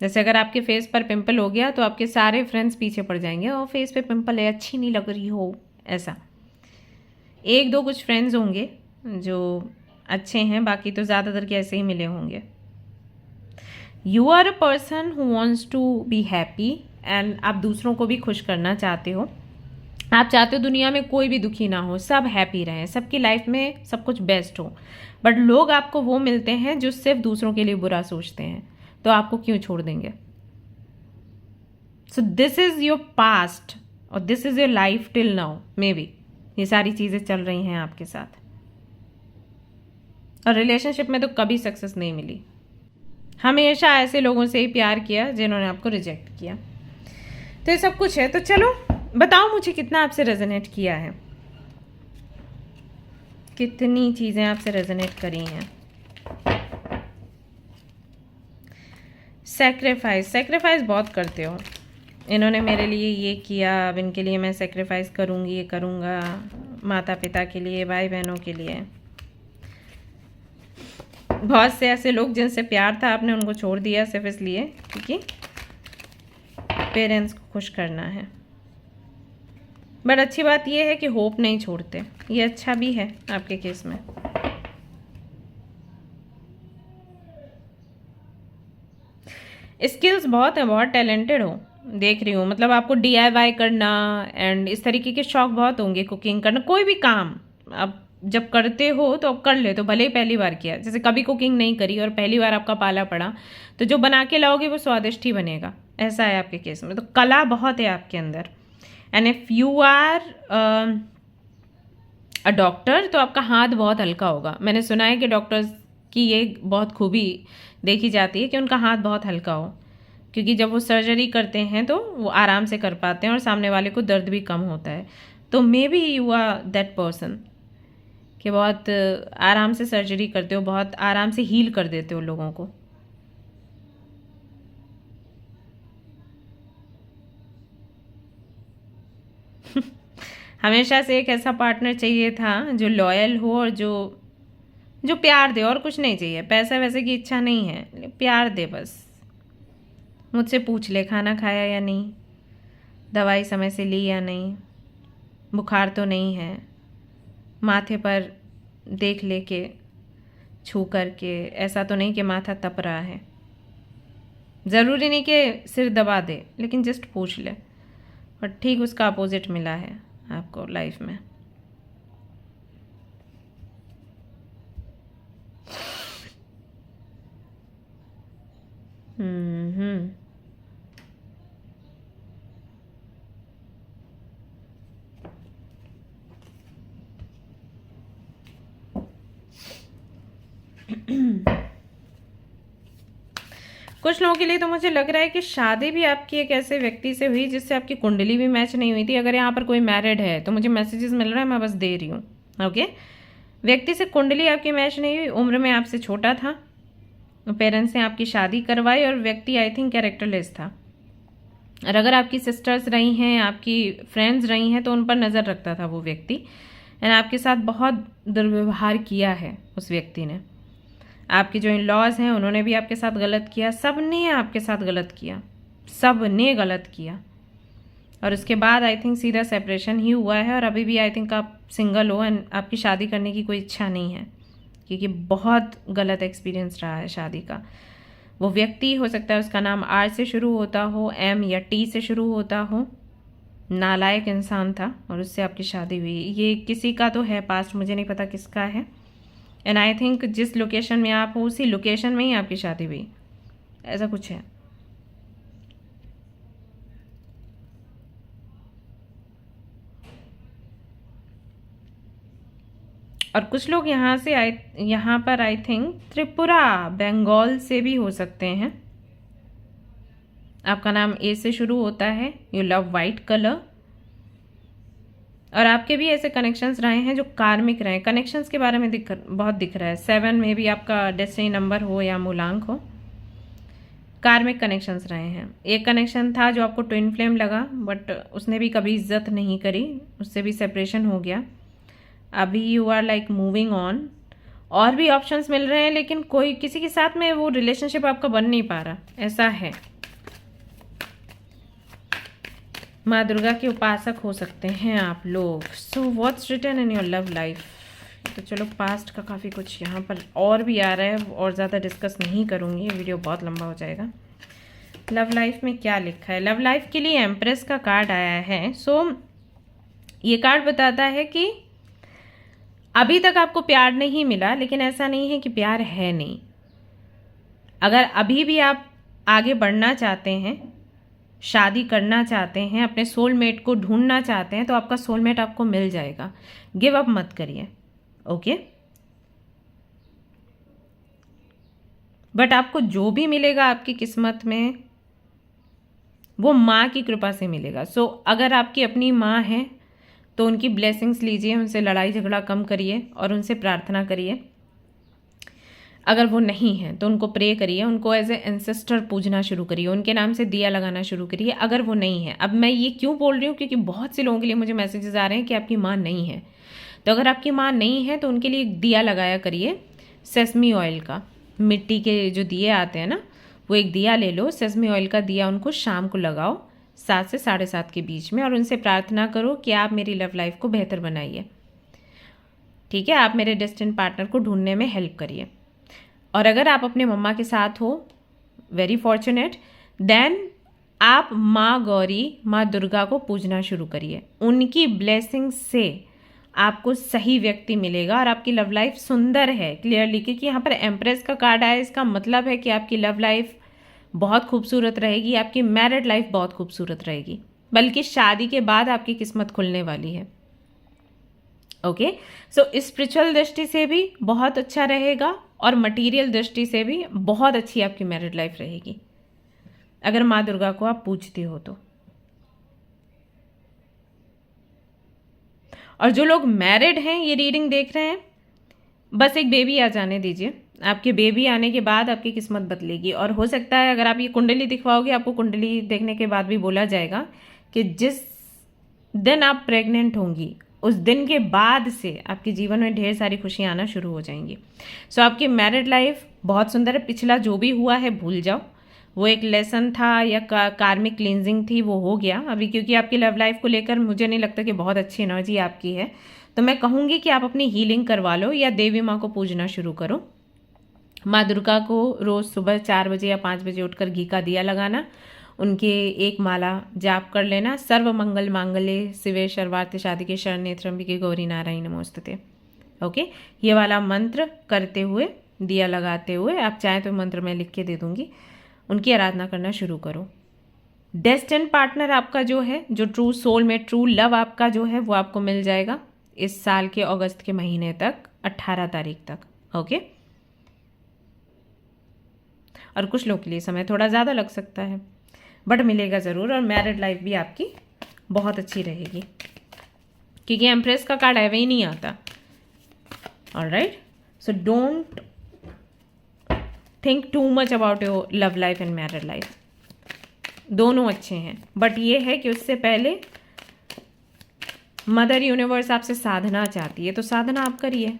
जैसे अगर आपके फेस पर पिंपल हो गया तो आपके सारे फ्रेंड्स पीछे पड़ जाएंगे, और फेस पे पिंपल है, अच्छी नहीं लग रही हो, ऐसा। 1-2 कुछ फ्रेंड्स होंगे जो अच्छे हैं, बाकी तो ज़्यादातर के ऐसे ही मिले होंगे। You are a person who wants to be happy and आप दूसरों को भी खुश करना चाहते हो। आप चाहते हो दुनिया में कोई भी दुखी ना हो, सब हैप्पी रहें, सबकी लाइफ में सब कुछ बेस्ट हो। बट लोग आपको वो मिलते हैं जो सिर्फ दूसरों के लिए बुरा सोचते हैं, तो आपको क्यों छोड़ देंगे? So this is your past और this is your life till now. Maybe ये सारी चीज़ें चल रही हैं आपके साथ, और रिलेशनशिप में तो कभी सक्सेस नहीं मिली। हमेशा ऐसे लोगों से ही प्यार किया जिन्होंने आपको रिजेक्ट किया। तो ये सब कुछ है। तो चलो बताओ मुझे कितना आपसे रेजोनेट किया है, कितनी चीज़ें आपसे रेजोनेट करी हैं। सेक्रीफाइस बहुत करते हो। इन्होंने मेरे लिए ये किया, अब इनके लिए मैं सेक्रीफाइस करूँगी, ये करूँगा, माता पिता के लिए, भाई बहनों के लिए। बहुत से ऐसे लोग जिनसे प्यार था, आपने उनको छोड़ दिया सिर्फ इसलिए क्योंकि पेरेंट्स को खुश करना है। बट अच्छी बात यह है कि होप नहीं छोड़ते, ये अच्छा भी है आपके केस में। स्किल्स बहुत है, बहुत टैलेंटेड हो, देख रही हूँ। मतलब आपको DIY करना एंड इस तरीके के शौक बहुत होंगे, कुकिंग करना, कोई भी काम आप जब करते हो तो अब कर ले, तो भले ही पहली बार किया। जैसे कभी कुकिंग नहीं करी और पहली बार आपका पाला पड़ा, तो जो बना के लाओगे वो स्वादिष्ट ही बनेगा। ऐसा है आपके केस में। तो कला बहुत है आपके अंदर। And if you are a doctor, तो आपका हाथ बहुत हल्का होगा। मैंने सुना है कि डॉक्टर्स की ये बहुत खूबी देखी जाती है कि उनका हाथ बहुत हल्का हो, क्योंकि जब वो सर्जरी करते हैं तो वो आराम से कर पाते हैं और सामने वाले को दर्द भी कम होता है। तो maybe you are that person कि बहुत आराम से सर्जरी करते हो, बहुत आराम से हील कर देते हो लोगों को। हमेशा से एक ऐसा पार्टनर चाहिए था जो लॉयल हो और जो जो प्यार दे, और कुछ नहीं चाहिए। पैसा वैसे की इच्छा नहीं है, प्यार दे बस। मुझसे पूछ ले खाना खाया या नहीं, दवाई समय से ली या नहीं, बुखार तो नहीं है, माथे पर देख ले के, छू कर के, ऐसा तो नहीं कि माथा तप रहा है। ज़रूरी नहीं कि सिर दबा दे, लेकिन जस्ट पूछ ले। और ठीक उसका अपोजिट मिला है आपको लाइफ में। हम्म। कुछ लोगों के लिए तो मुझे लग रहा है कि शादी भी आपकी एक ऐसे व्यक्ति से हुई जिससे आपकी कुंडली भी मैच नहीं हुई थी। अगर यहाँ पर कोई मैरिड है तो मुझे मैसेजेस मिल रहा है, मैं बस दे रही हूँ। ओके, व्यक्ति से कुंडली आपकी मैच नहीं हुई, उम्र में आपसे छोटा था, पेरेंट्स ने आपकी शादी करवाई, और व्यक्ति आई थिंक कैरेक्टरलेस था। और अगर आपकी सिस्टर्स रही हैं, आपकी फ्रेंड्स रही हैं, तो उन पर नज़र रखता था वो व्यक्ति। एंड आपके साथ बहुत दुर्व्यवहार किया है उस व्यक्ति ने। आपके जो इन लॉज हैं उन्होंने भी आपके साथ गलत किया, सब ने आपके साथ गलत किया, सब ने गलत किया। और उसके बाद आई थिंक सीधा सेपरेशन ही हुआ है, और अभी भी आई थिंक आप सिंगल हो एंड आपकी शादी करने की कोई इच्छा नहीं है, क्योंकि बहुत गलत एक्सपीरियंस रहा है शादी का। वो व्यक्ति हो सकता है उसका नाम R से शुरू होता हो, M या T से शुरू होता हो, नालायक इंसान था और उससे आपकी शादी हुई। ये किसी का तो है पास्ट, मुझे नहीं पता किसका है। एंड आई थिंक जिस लोकेशन में आप हो उसी लोकेशन में ही आपकी शादी हुई, ऐसा कुछ है। और कुछ लोग यहाँ से यहाँ पर आई थिंक त्रिपुरा, बंगाल से भी हो सकते हैं। आपका नाम A से शुरू होता है, यू लव वाइट कलर। और आपके भी ऐसे कनेक्शंस रहे हैं जो कार्मिक रहे हैं। कनेक्शंस के बारे में बहुत दिख रहा है। 7 में भी आपका डेस्टिनी नंबर हो या मूलांक हो, कार्मिक कनेक्शंस रहे हैं। एक कनेक्शन था जो आपको ट्विन फ्लेम लगा, बट उसने भी कभी इज्जत नहीं करी, उससे भी सेपरेशन हो गया। अभी you are like moving on. और भी ऑप्शंस मिल रहे हैं, लेकिन कोई किसी के साथ में वो रिलेशनशिप आपका बन नहीं पा रहा, ऐसा है। माँ दुर्गा के उपासक हो सकते हैं आप लोग। So what's written in your love life, तो चलो पास्ट का काफ़ी कुछ यहाँ पर और भी आ रहा है, और ज़्यादा डिस्कस नहीं करूँगी, ये वीडियो बहुत लंबा हो जाएगा। लव लाइफ में क्या लिखा है? लव लाइफ के लिए एम्प्रेस का कार्ड आया है। ये कार्ड बताता है कि अभी तक आपको प्यार नहीं मिला, लेकिन ऐसा नहीं है कि प्यार है नहीं। अगर अभी भी आप आगे बढ़ना चाहते हैं, शादी करना चाहते हैं, अपने सोलमेट को ढूंढना चाहते हैं, तो आपका सोलमेट आपको मिल जाएगा। गिव अप मत करिए, ओके। बट आपको जो भी मिलेगा आपकी किस्मत में, वो माँ की कृपा से मिलेगा। अगर आपकी अपनी माँ है तो उनकी ब्लेसिंग्स लीजिए, उनसे लड़ाई झगड़ा कम करिए और उनसे प्रार्थना करिए। अगर वो नहीं है तो उनको प्रे करिए, उनको एज ए एंसेस्टर पूजना शुरू करिए, उनके नाम से दिया लगाना शुरू करिए। अगर वो नहीं है, अब मैं ये क्यों बोल रही हूँ, क्योंकि बहुत से लोगों के लिए मुझे मैसेजेस आ रहे हैं कि आपकी माँ नहीं है। तो अगर आपकी माँ नहीं है तो उनके लिए एक दिया लगाया करिए सेसमी ऑयल का। मिट्टी के जो दिए आते हैं ना, वो एक दिया ले लो, सेसमी ऑयल का दिया, उनको शाम को लगाओ 7 से 7:30 के बीच में, और उनसे प्रार्थना करो कि आप मेरी लव लाइफ को बेहतर बनाइए, ठीक है। आप मेरे डेस्टिन्ड पार्टनर को ढूंढने में हेल्प करिए। और अगर आप अपने मम्मा के साथ हो, वेरी फॉर्चुनेट, देन आप माँ गौरी, माँ दुर्गा को पूजना शुरू करिए। उनकी ब्लेसिंग से आपको सही व्यक्ति मिलेगा और आपकी लव लाइफ सुंदर है क्लियरली, क्योंकि यहाँ पर एम्प्रेस का कार्ड आया। इसका मतलब है कि आपकी लव लाइफ बहुत खूबसूरत रहेगी, आपकी मैरिड लाइफ बहुत खूबसूरत रहेगी, बल्कि शादी के बाद आपकी किस्मत खुलने वाली है, ओके। स्पिरिचुअल दृष्टि से भी बहुत अच्छा रहेगा और मटेरियल दृष्टि से भी बहुत अच्छी आपकी मैरिड लाइफ रहेगी, अगर माँ दुर्गा को आप पूजते हो तो। और जो लोग मैरिड हैं, ये रीडिंग देख रहे हैं, बस एक बेबी आ जाने दीजिए। आपके बेबी आने के बाद आपकी किस्मत बदलेगी। और हो सकता है अगर आप ये कुंडली दिखवाओगे, आपको कुंडली देखने के बाद भी बोला जाएगा कि जिस दिन आप प्रेग्नेंट होंगी, उस दिन के बाद से आपके जीवन में ढेर सारी खुशियाँ आना शुरू हो जाएंगी। आपकी मैरिड लाइफ बहुत सुंदर है। पिछला जो भी हुआ है भूल जाओ, वो एक लेसन था या कार्मिक क्लींजिंग थी, वो हो गया अभी। क्योंकि आपकी लव लाइफ को लेकर मुझे नहीं लगता कि बहुत अच्छी एनर्जी आपकी है, तो मैं कहूँगी कि आप अपनी हीलिंग करवा लो या देवी माँ को पूजना शुरू करो। माँ दुर्गा को रोज़ सुबह 4 बजे या 5 बजे उठकर घी का दिया लगाना, उनके एक माला जाप कर लेना। सर्व मंगल मांगल्ये शिवे सर्वार्थ साधिके शरण्ये त्र्यंबके गौरी नारायणी नमोस्तुते, ओके। ये वाला मंत्र करते हुए, दिया लगाते हुए, आप चाहें तो मंत्र मैं लिख के दे दूँगी, उनकी आराधना करना शुरू करो। डेस्टिन्ड पार्टनर आपका जो है, जो ट्रू सोल में ट्रू लव आपका जो है, वो आपको मिल जाएगा इस साल के अगस्त के महीने तक, 18 तारीख तक, ओके। और कुछ लोगों के लिए समय थोड़ा ज़्यादा लग सकता है, बट मिलेगा ज़रूर। और मैरिड लाइफ भी आपकी बहुत अच्छी रहेगी, क्योंकि एम्प्रेस का कार्ड एवे ही नहीं आता। Alright, so don't think too much about your love life and married life. दोनों अच्छे हैं, बट ये है कि उससे पहले मदर यूनिवर्स आपसे साधना चाहती है, तो साधना आप करिए।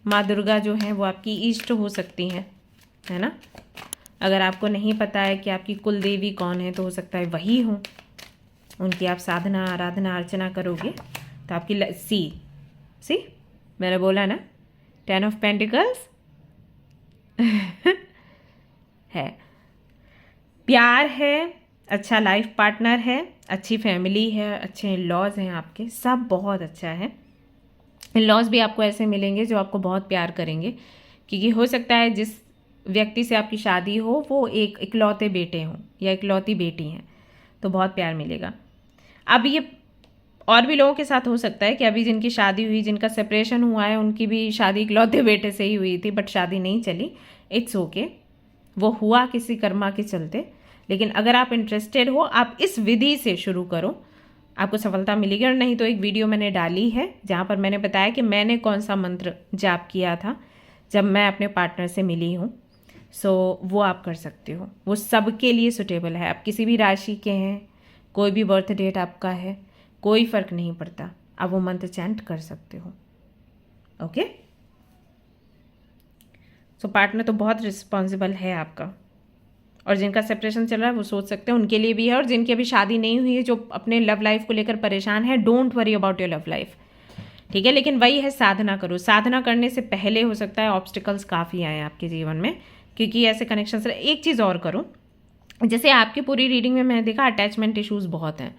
माँ दुर्गा जो है वो आपकी इष्ट हो सकती हैं, है ना। अगर आपको नहीं पता है कि आपकी कुल देवी कौन है, तो हो सकता है वही हो। उनकी आप साधना, आराधना, अर्चना करोगे तो आपकी सी मैंने बोला ना, 10 ऑफ पेंटिकल्स है। प्यार है, अच्छा लाइफ पार्टनर है, अच्छी फैमिली है, अच्छे इन-लॉज हैं आपके, सब बहुत अच्छा है। इन-लॉज भी आपको ऐसे मिलेंगे जो आपको बहुत प्यार करेंगे, क्योंकि हो सकता है जिस व्यक्ति से आपकी शादी हो वो एक इकलौते बेटे हों या इकलौती बेटी हैं, तो बहुत प्यार मिलेगा। अब ये और भी लोगों के साथ हो सकता है कि अभी जिनकी शादी हुई, जिनका सेपरेशन हुआ है, उनकी भी शादी इकलौते बेटे से ही हुई थी, बट शादी नहीं चली। इट्स ओके, वो हुआ किसी कर्मा के चलते। लेकिन अगर आप इंटरेस्टेड हो, आप इस विधि से शुरू करो, आपको सफलता मिलेगी। और नहीं तो एक वीडियो मैंने डाली है जहाँ पर मैंने बताया कि मैंने कौन सा मंत्र जाप किया था जब मैं अपने पार्टनर से मिली हूँ। वो आप कर सकते हो, वो सबके लिए सुटेबल है। आप किसी भी राशि के हैं, कोई भी बर्थ डेट आपका है, कोई फ़र्क नहीं पड़ता, आप वो मंत्र चैंट कर सकते हो, ओके। पार्टनर तो बहुत रिस्पॉन्सिबल है आपका, और जिनका सेपरेशन चल रहा है वो सोच सकते हैं, उनके लिए भी है। और जिनकी अभी शादी नहीं हुई है, जो अपने लव लाइफ को लेकर परेशान है, don't worry about your love life, ठीक है। लेकिन वही है, साधना करो। साधना करने से पहले हो सकता है ऑब्स्टिकल्स काफ़ी आए आपके जीवन में, क्योंकि ऐसे कनेक्शन से। एक चीज़ और करो, जैसे आपकी पूरी रीडिंग में मैंने देखा अटैचमेंट इश्यूज बहुत हैं,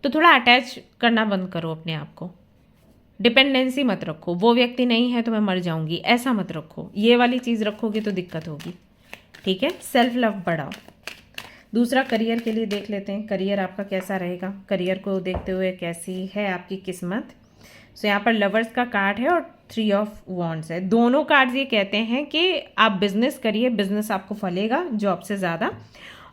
तो थोड़ा अटैच करना बंद करो अपने आप को। डिपेंडेंसी मत रखो, वो व्यक्ति नहीं है तो मैं मर जाऊंगी, ऐसा मत रखो। ये वाली चीज़ रखोगे तो दिक्कत होगी, ठीक है। सेल्फ लव बढ़ाओ। दूसरा, करियर के लिए देख लेते हैं, करियर आपका कैसा रहेगा। करियर को देखते हुए कैसी है आपकी किस्मत। सो यहाँ पर लवर्स का कार्ड है और 3 ऑफ वॉन्ड्स है। दोनों कार्ड्स ये कहते हैं कि आप बिजनेस करिए, बिजनेस आपको फलेगा जॉब से ज़्यादा,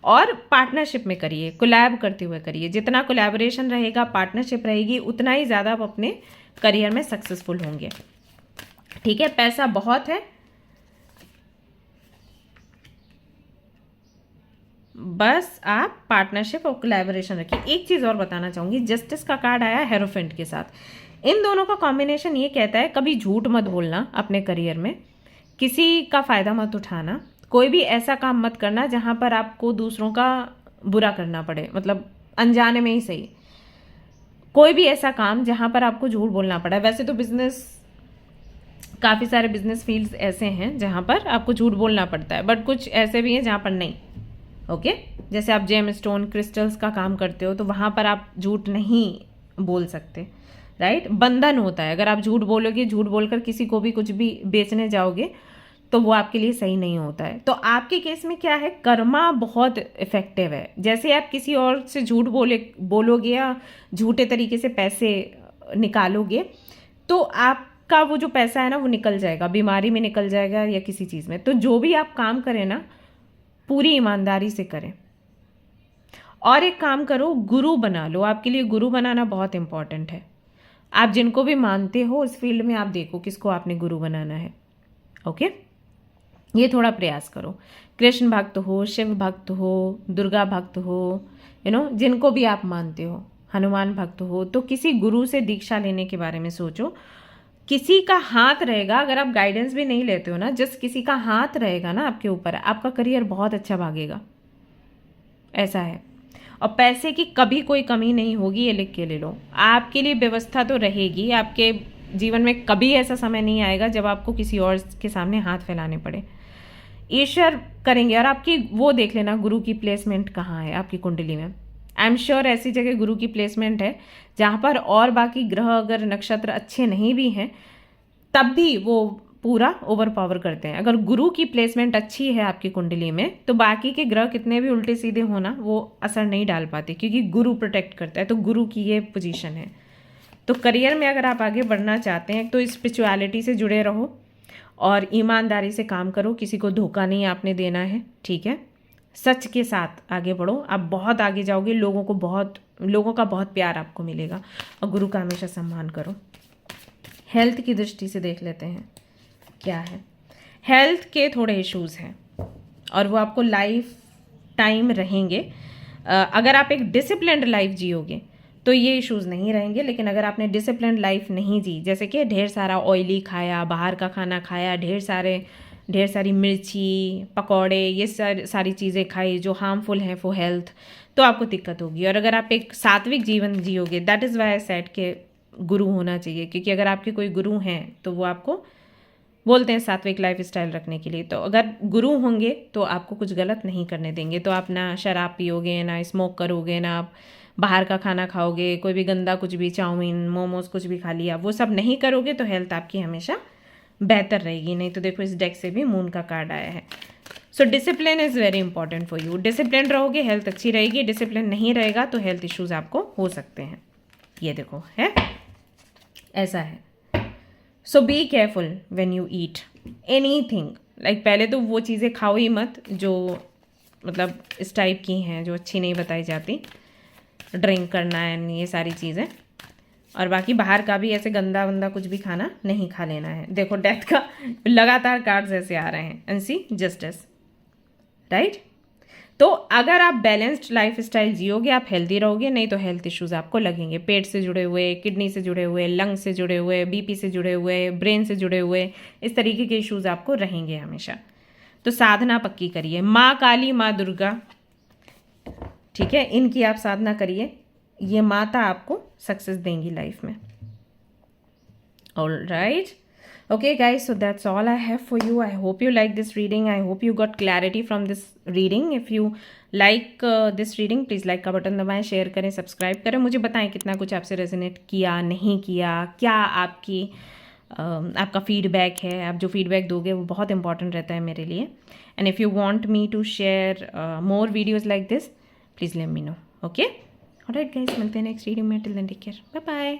और पार्टनरशिप में करिए, कोलैब करते हुए करिए। जितना कोलैबोरेशन रहेगा, पार्टनरशिप रहेगी, उतना ही ज़्यादा आप अपने करियर में सक्सेसफुल होंगे, ठीक है। पैसा बहुत है, बस आप पार्टनरशिप और कोलैबोरेशन रखिए। एक चीज़ और बताना चाहूँगी, जस्टिस का कार्ड आया हेरोफेंट के साथ। इन दोनों का कॉम्बिनेशन ये कहता है कभी झूठ मत बोलना अपने करियर में, किसी का फ़ायदा मत उठाना, कोई भी ऐसा काम मत करना जहाँ पर आपको दूसरों का बुरा करना पड़े, मतलब अनजाने में ही सही। कोई भी ऐसा काम जहाँ पर आपको झूठ बोलना पड़ा। वैसे तो बिजनेस, काफ़ी सारे बिजनेस फील्ड्स ऐसे हैं जहाँ पर आपको झूठ बोलना पड़ता है, बट कुछ ऐसे भी हैं जहाँ पर नहीं, ओके। जैसे आप जेम स्टोन, क्रिस्टल्स का काम करते हो तो वहाँ पर आप झूठ नहीं बोल सकते, राइट। बंधन होता है, अगर आप झूठ बोलोगे, झूठ बोलकर किसी को भी कुछ भी बेचने जाओगे तो वो आपके लिए सही नहीं होता है। तो आपके केस में क्या है, कर्मा बहुत इफेक्टिव है। जैसे आप किसी और से झूठ बोलोगे या झूठे तरीके से पैसे निकालोगे, तो आपका वो जो पैसा है ना, वो निकल जाएगा, बीमारी में निकल जाएगा या किसी चीज़ में। तो जो भी आप काम करें ना, पूरी ईमानदारी से करें। और एक काम करो, गुरु बना लो। आपके लिए गुरु बनाना बहुत इंपॉर्टेंट है। आप जिनको भी मानते हो उस फील्ड में आप देखो किसको आपने गुरु बनाना है, ओके। ये थोड़ा प्रयास करो। कृष्ण भक्त हो, शिव भक्त हो, दुर्गा भक्त हो, जिनको भी आप मानते हो, हनुमान भक्त हो, तो किसी गुरु से दीक्षा लेने के बारे में सोचो। किसी का हाथ रहेगा, अगर आप गाइडेंस भी नहीं लेते हो ना, जस्ट किसी का हाथ रहेगा ना आपके ऊपर, आपका करियर बहुत अच्छा भागेगा, ऐसा है। और पैसे की कभी कोई कमी नहीं होगी, ये लिख के ले लो। आपके लिए व्यवस्था तो रहेगी, आपके जीवन में कभी ऐसा समय नहीं आएगा जब आपको किसी और के सामने हाथ फैलाने पड़े। ईश्वर करेंगे। और आपकी वो देख लेना, गुरु की प्लेसमेंट कहाँ है आपकी कुंडली में। आई एम श्योर ऐसी जगह गुरु की प्लेसमेंट है जहाँ पर और बाकी ग्रह अगर नक्षत्र अच्छे नहीं भी हैं तब भी वो पूरा ओवर पावर करते हैं। अगर गुरु की प्लेसमेंट अच्छी है आपकी कुंडली में तो बाकी के ग्रह कितने भी उल्टे सीधे होना वो असर नहीं डाल पाते, क्योंकि गुरु प्रोटेक्ट करता है। तो गुरु की ये पोजीशन है। तो करियर में अगर आप आगे बढ़ना चाहते हैं तो स्पिरिचुअलिटी से जुड़े रहो और ईमानदारी से काम करो। किसी को धोखा नहीं आपने देना है, ठीक है। सच के साथ आगे बढ़ो, आप बहुत आगे जाओगे। लोगों का बहुत प्यार आपको मिलेगा और गुरु का हमेशा सम्मान करो। हेल्थ की दृष्टि से देख लेते हैं क्या है। हेल्थ के थोड़े इश्यूज हैं और वो आपको लाइफ टाइम रहेंगे। अगर आप एक डिसिप्लिन्ड लाइफ जियोगे तो ये इश्यूज नहीं रहेंगे, लेकिन अगर आपने डिसिप्लिन्ड लाइफ नहीं जी, जैसे कि ढेर सारा ऑयली खाया, बाहर का खाना खाया, ढेर सारी मिर्ची, पकौड़े, ये सारी चीज़ें खाई जो हार्मफुल हैं फॉर हेल्थ, तो आपको दिक्कत होगी। और अगर आप एक सात्विक जीवन जियोगे, that is why I said के गुरु होना चाहिए, क्योंकि अगर आपके कोई गुरु हैं तो वो आपको बोलते हैं सात्विक लाइफ स्टाइल रखने के लिए। तो अगर गुरु होंगे तो आपको कुछ गलत नहीं करने देंगे। तो आप ना शराब पियोगे, ना स्मोक करोगे, ना आप बाहर का खाना खाओगे, कोई भी गंदा कुछ भी, चाउमीन, मोमोज कुछ भी खा लिया, वो सब नहीं करोगे तो हेल्थ आपकी हमेशा बेहतर रहेगी। नहीं तो देखो इस डेक से भी मून का कार्ड आया है। So discipline is very important for you. Discipline रहोगे हेल्थ अच्छी रहेगी, डिसिप्लिन नहीं रहेगा तो हेल्थ इश्यूज आपको हो सकते हैं। ये देखो है, ऐसा है। So be careful when you eat anything. Like पहले तो वो चीज़ें खाओ ही मत जो मतलब इस टाइप की हैं जो अच्छी नहीं बताई जाती, ड्रिंक करना है ये सारी चीज़ें। और बाकी बाहर का भी ऐसे गंदा वंदा कुछ भी खाना नहीं खा लेना है। देखो डेथ का लगातार कार्ड्स ऐसे आ रहे हैं, एंड सी जस्टिस, राइट। तो अगर आप बैलेंस्ड लाइफ स्टाइल जियोगे आप हेल्दी रहोगे, नहीं तो हेल्थ इश्यूज आपको लगेंगे। पेट से जुड़े हुए, किडनी से जुड़े हुए, लंग से जुड़े हुए, बीपी से जुड़े हुए, ब्रेन से जुड़े हुए, इस तरीके के इश्यूज आपको रहेंगे हमेशा। तो साधना पक्की करिए, माँ काली, माँ दुर्गा, ठीक है, इनकी आप साधना करिए। ये माता आपको सक्सेस देंगी लाइफ में। All right. Okay, guys, so that's all I have for you. I hope you like this reading. I hope you got clarity from this reading. If you like this reading, please like का button दबाएं, share करें, subscribe करें. मुझे बताएं कितना कुछ आपसे resonate किया, नहीं किया, क्या आपका फीडबैक है. आप जो फीडबैक दोगे वो बहुत इंपॉर्टेंट रहता है मेरे लिए. And if you want me to share more videos like this, please let me know. Okay, alright guys, मिलते हैं नेक्स्ट रीडिंग में. Till then take care, bye bye.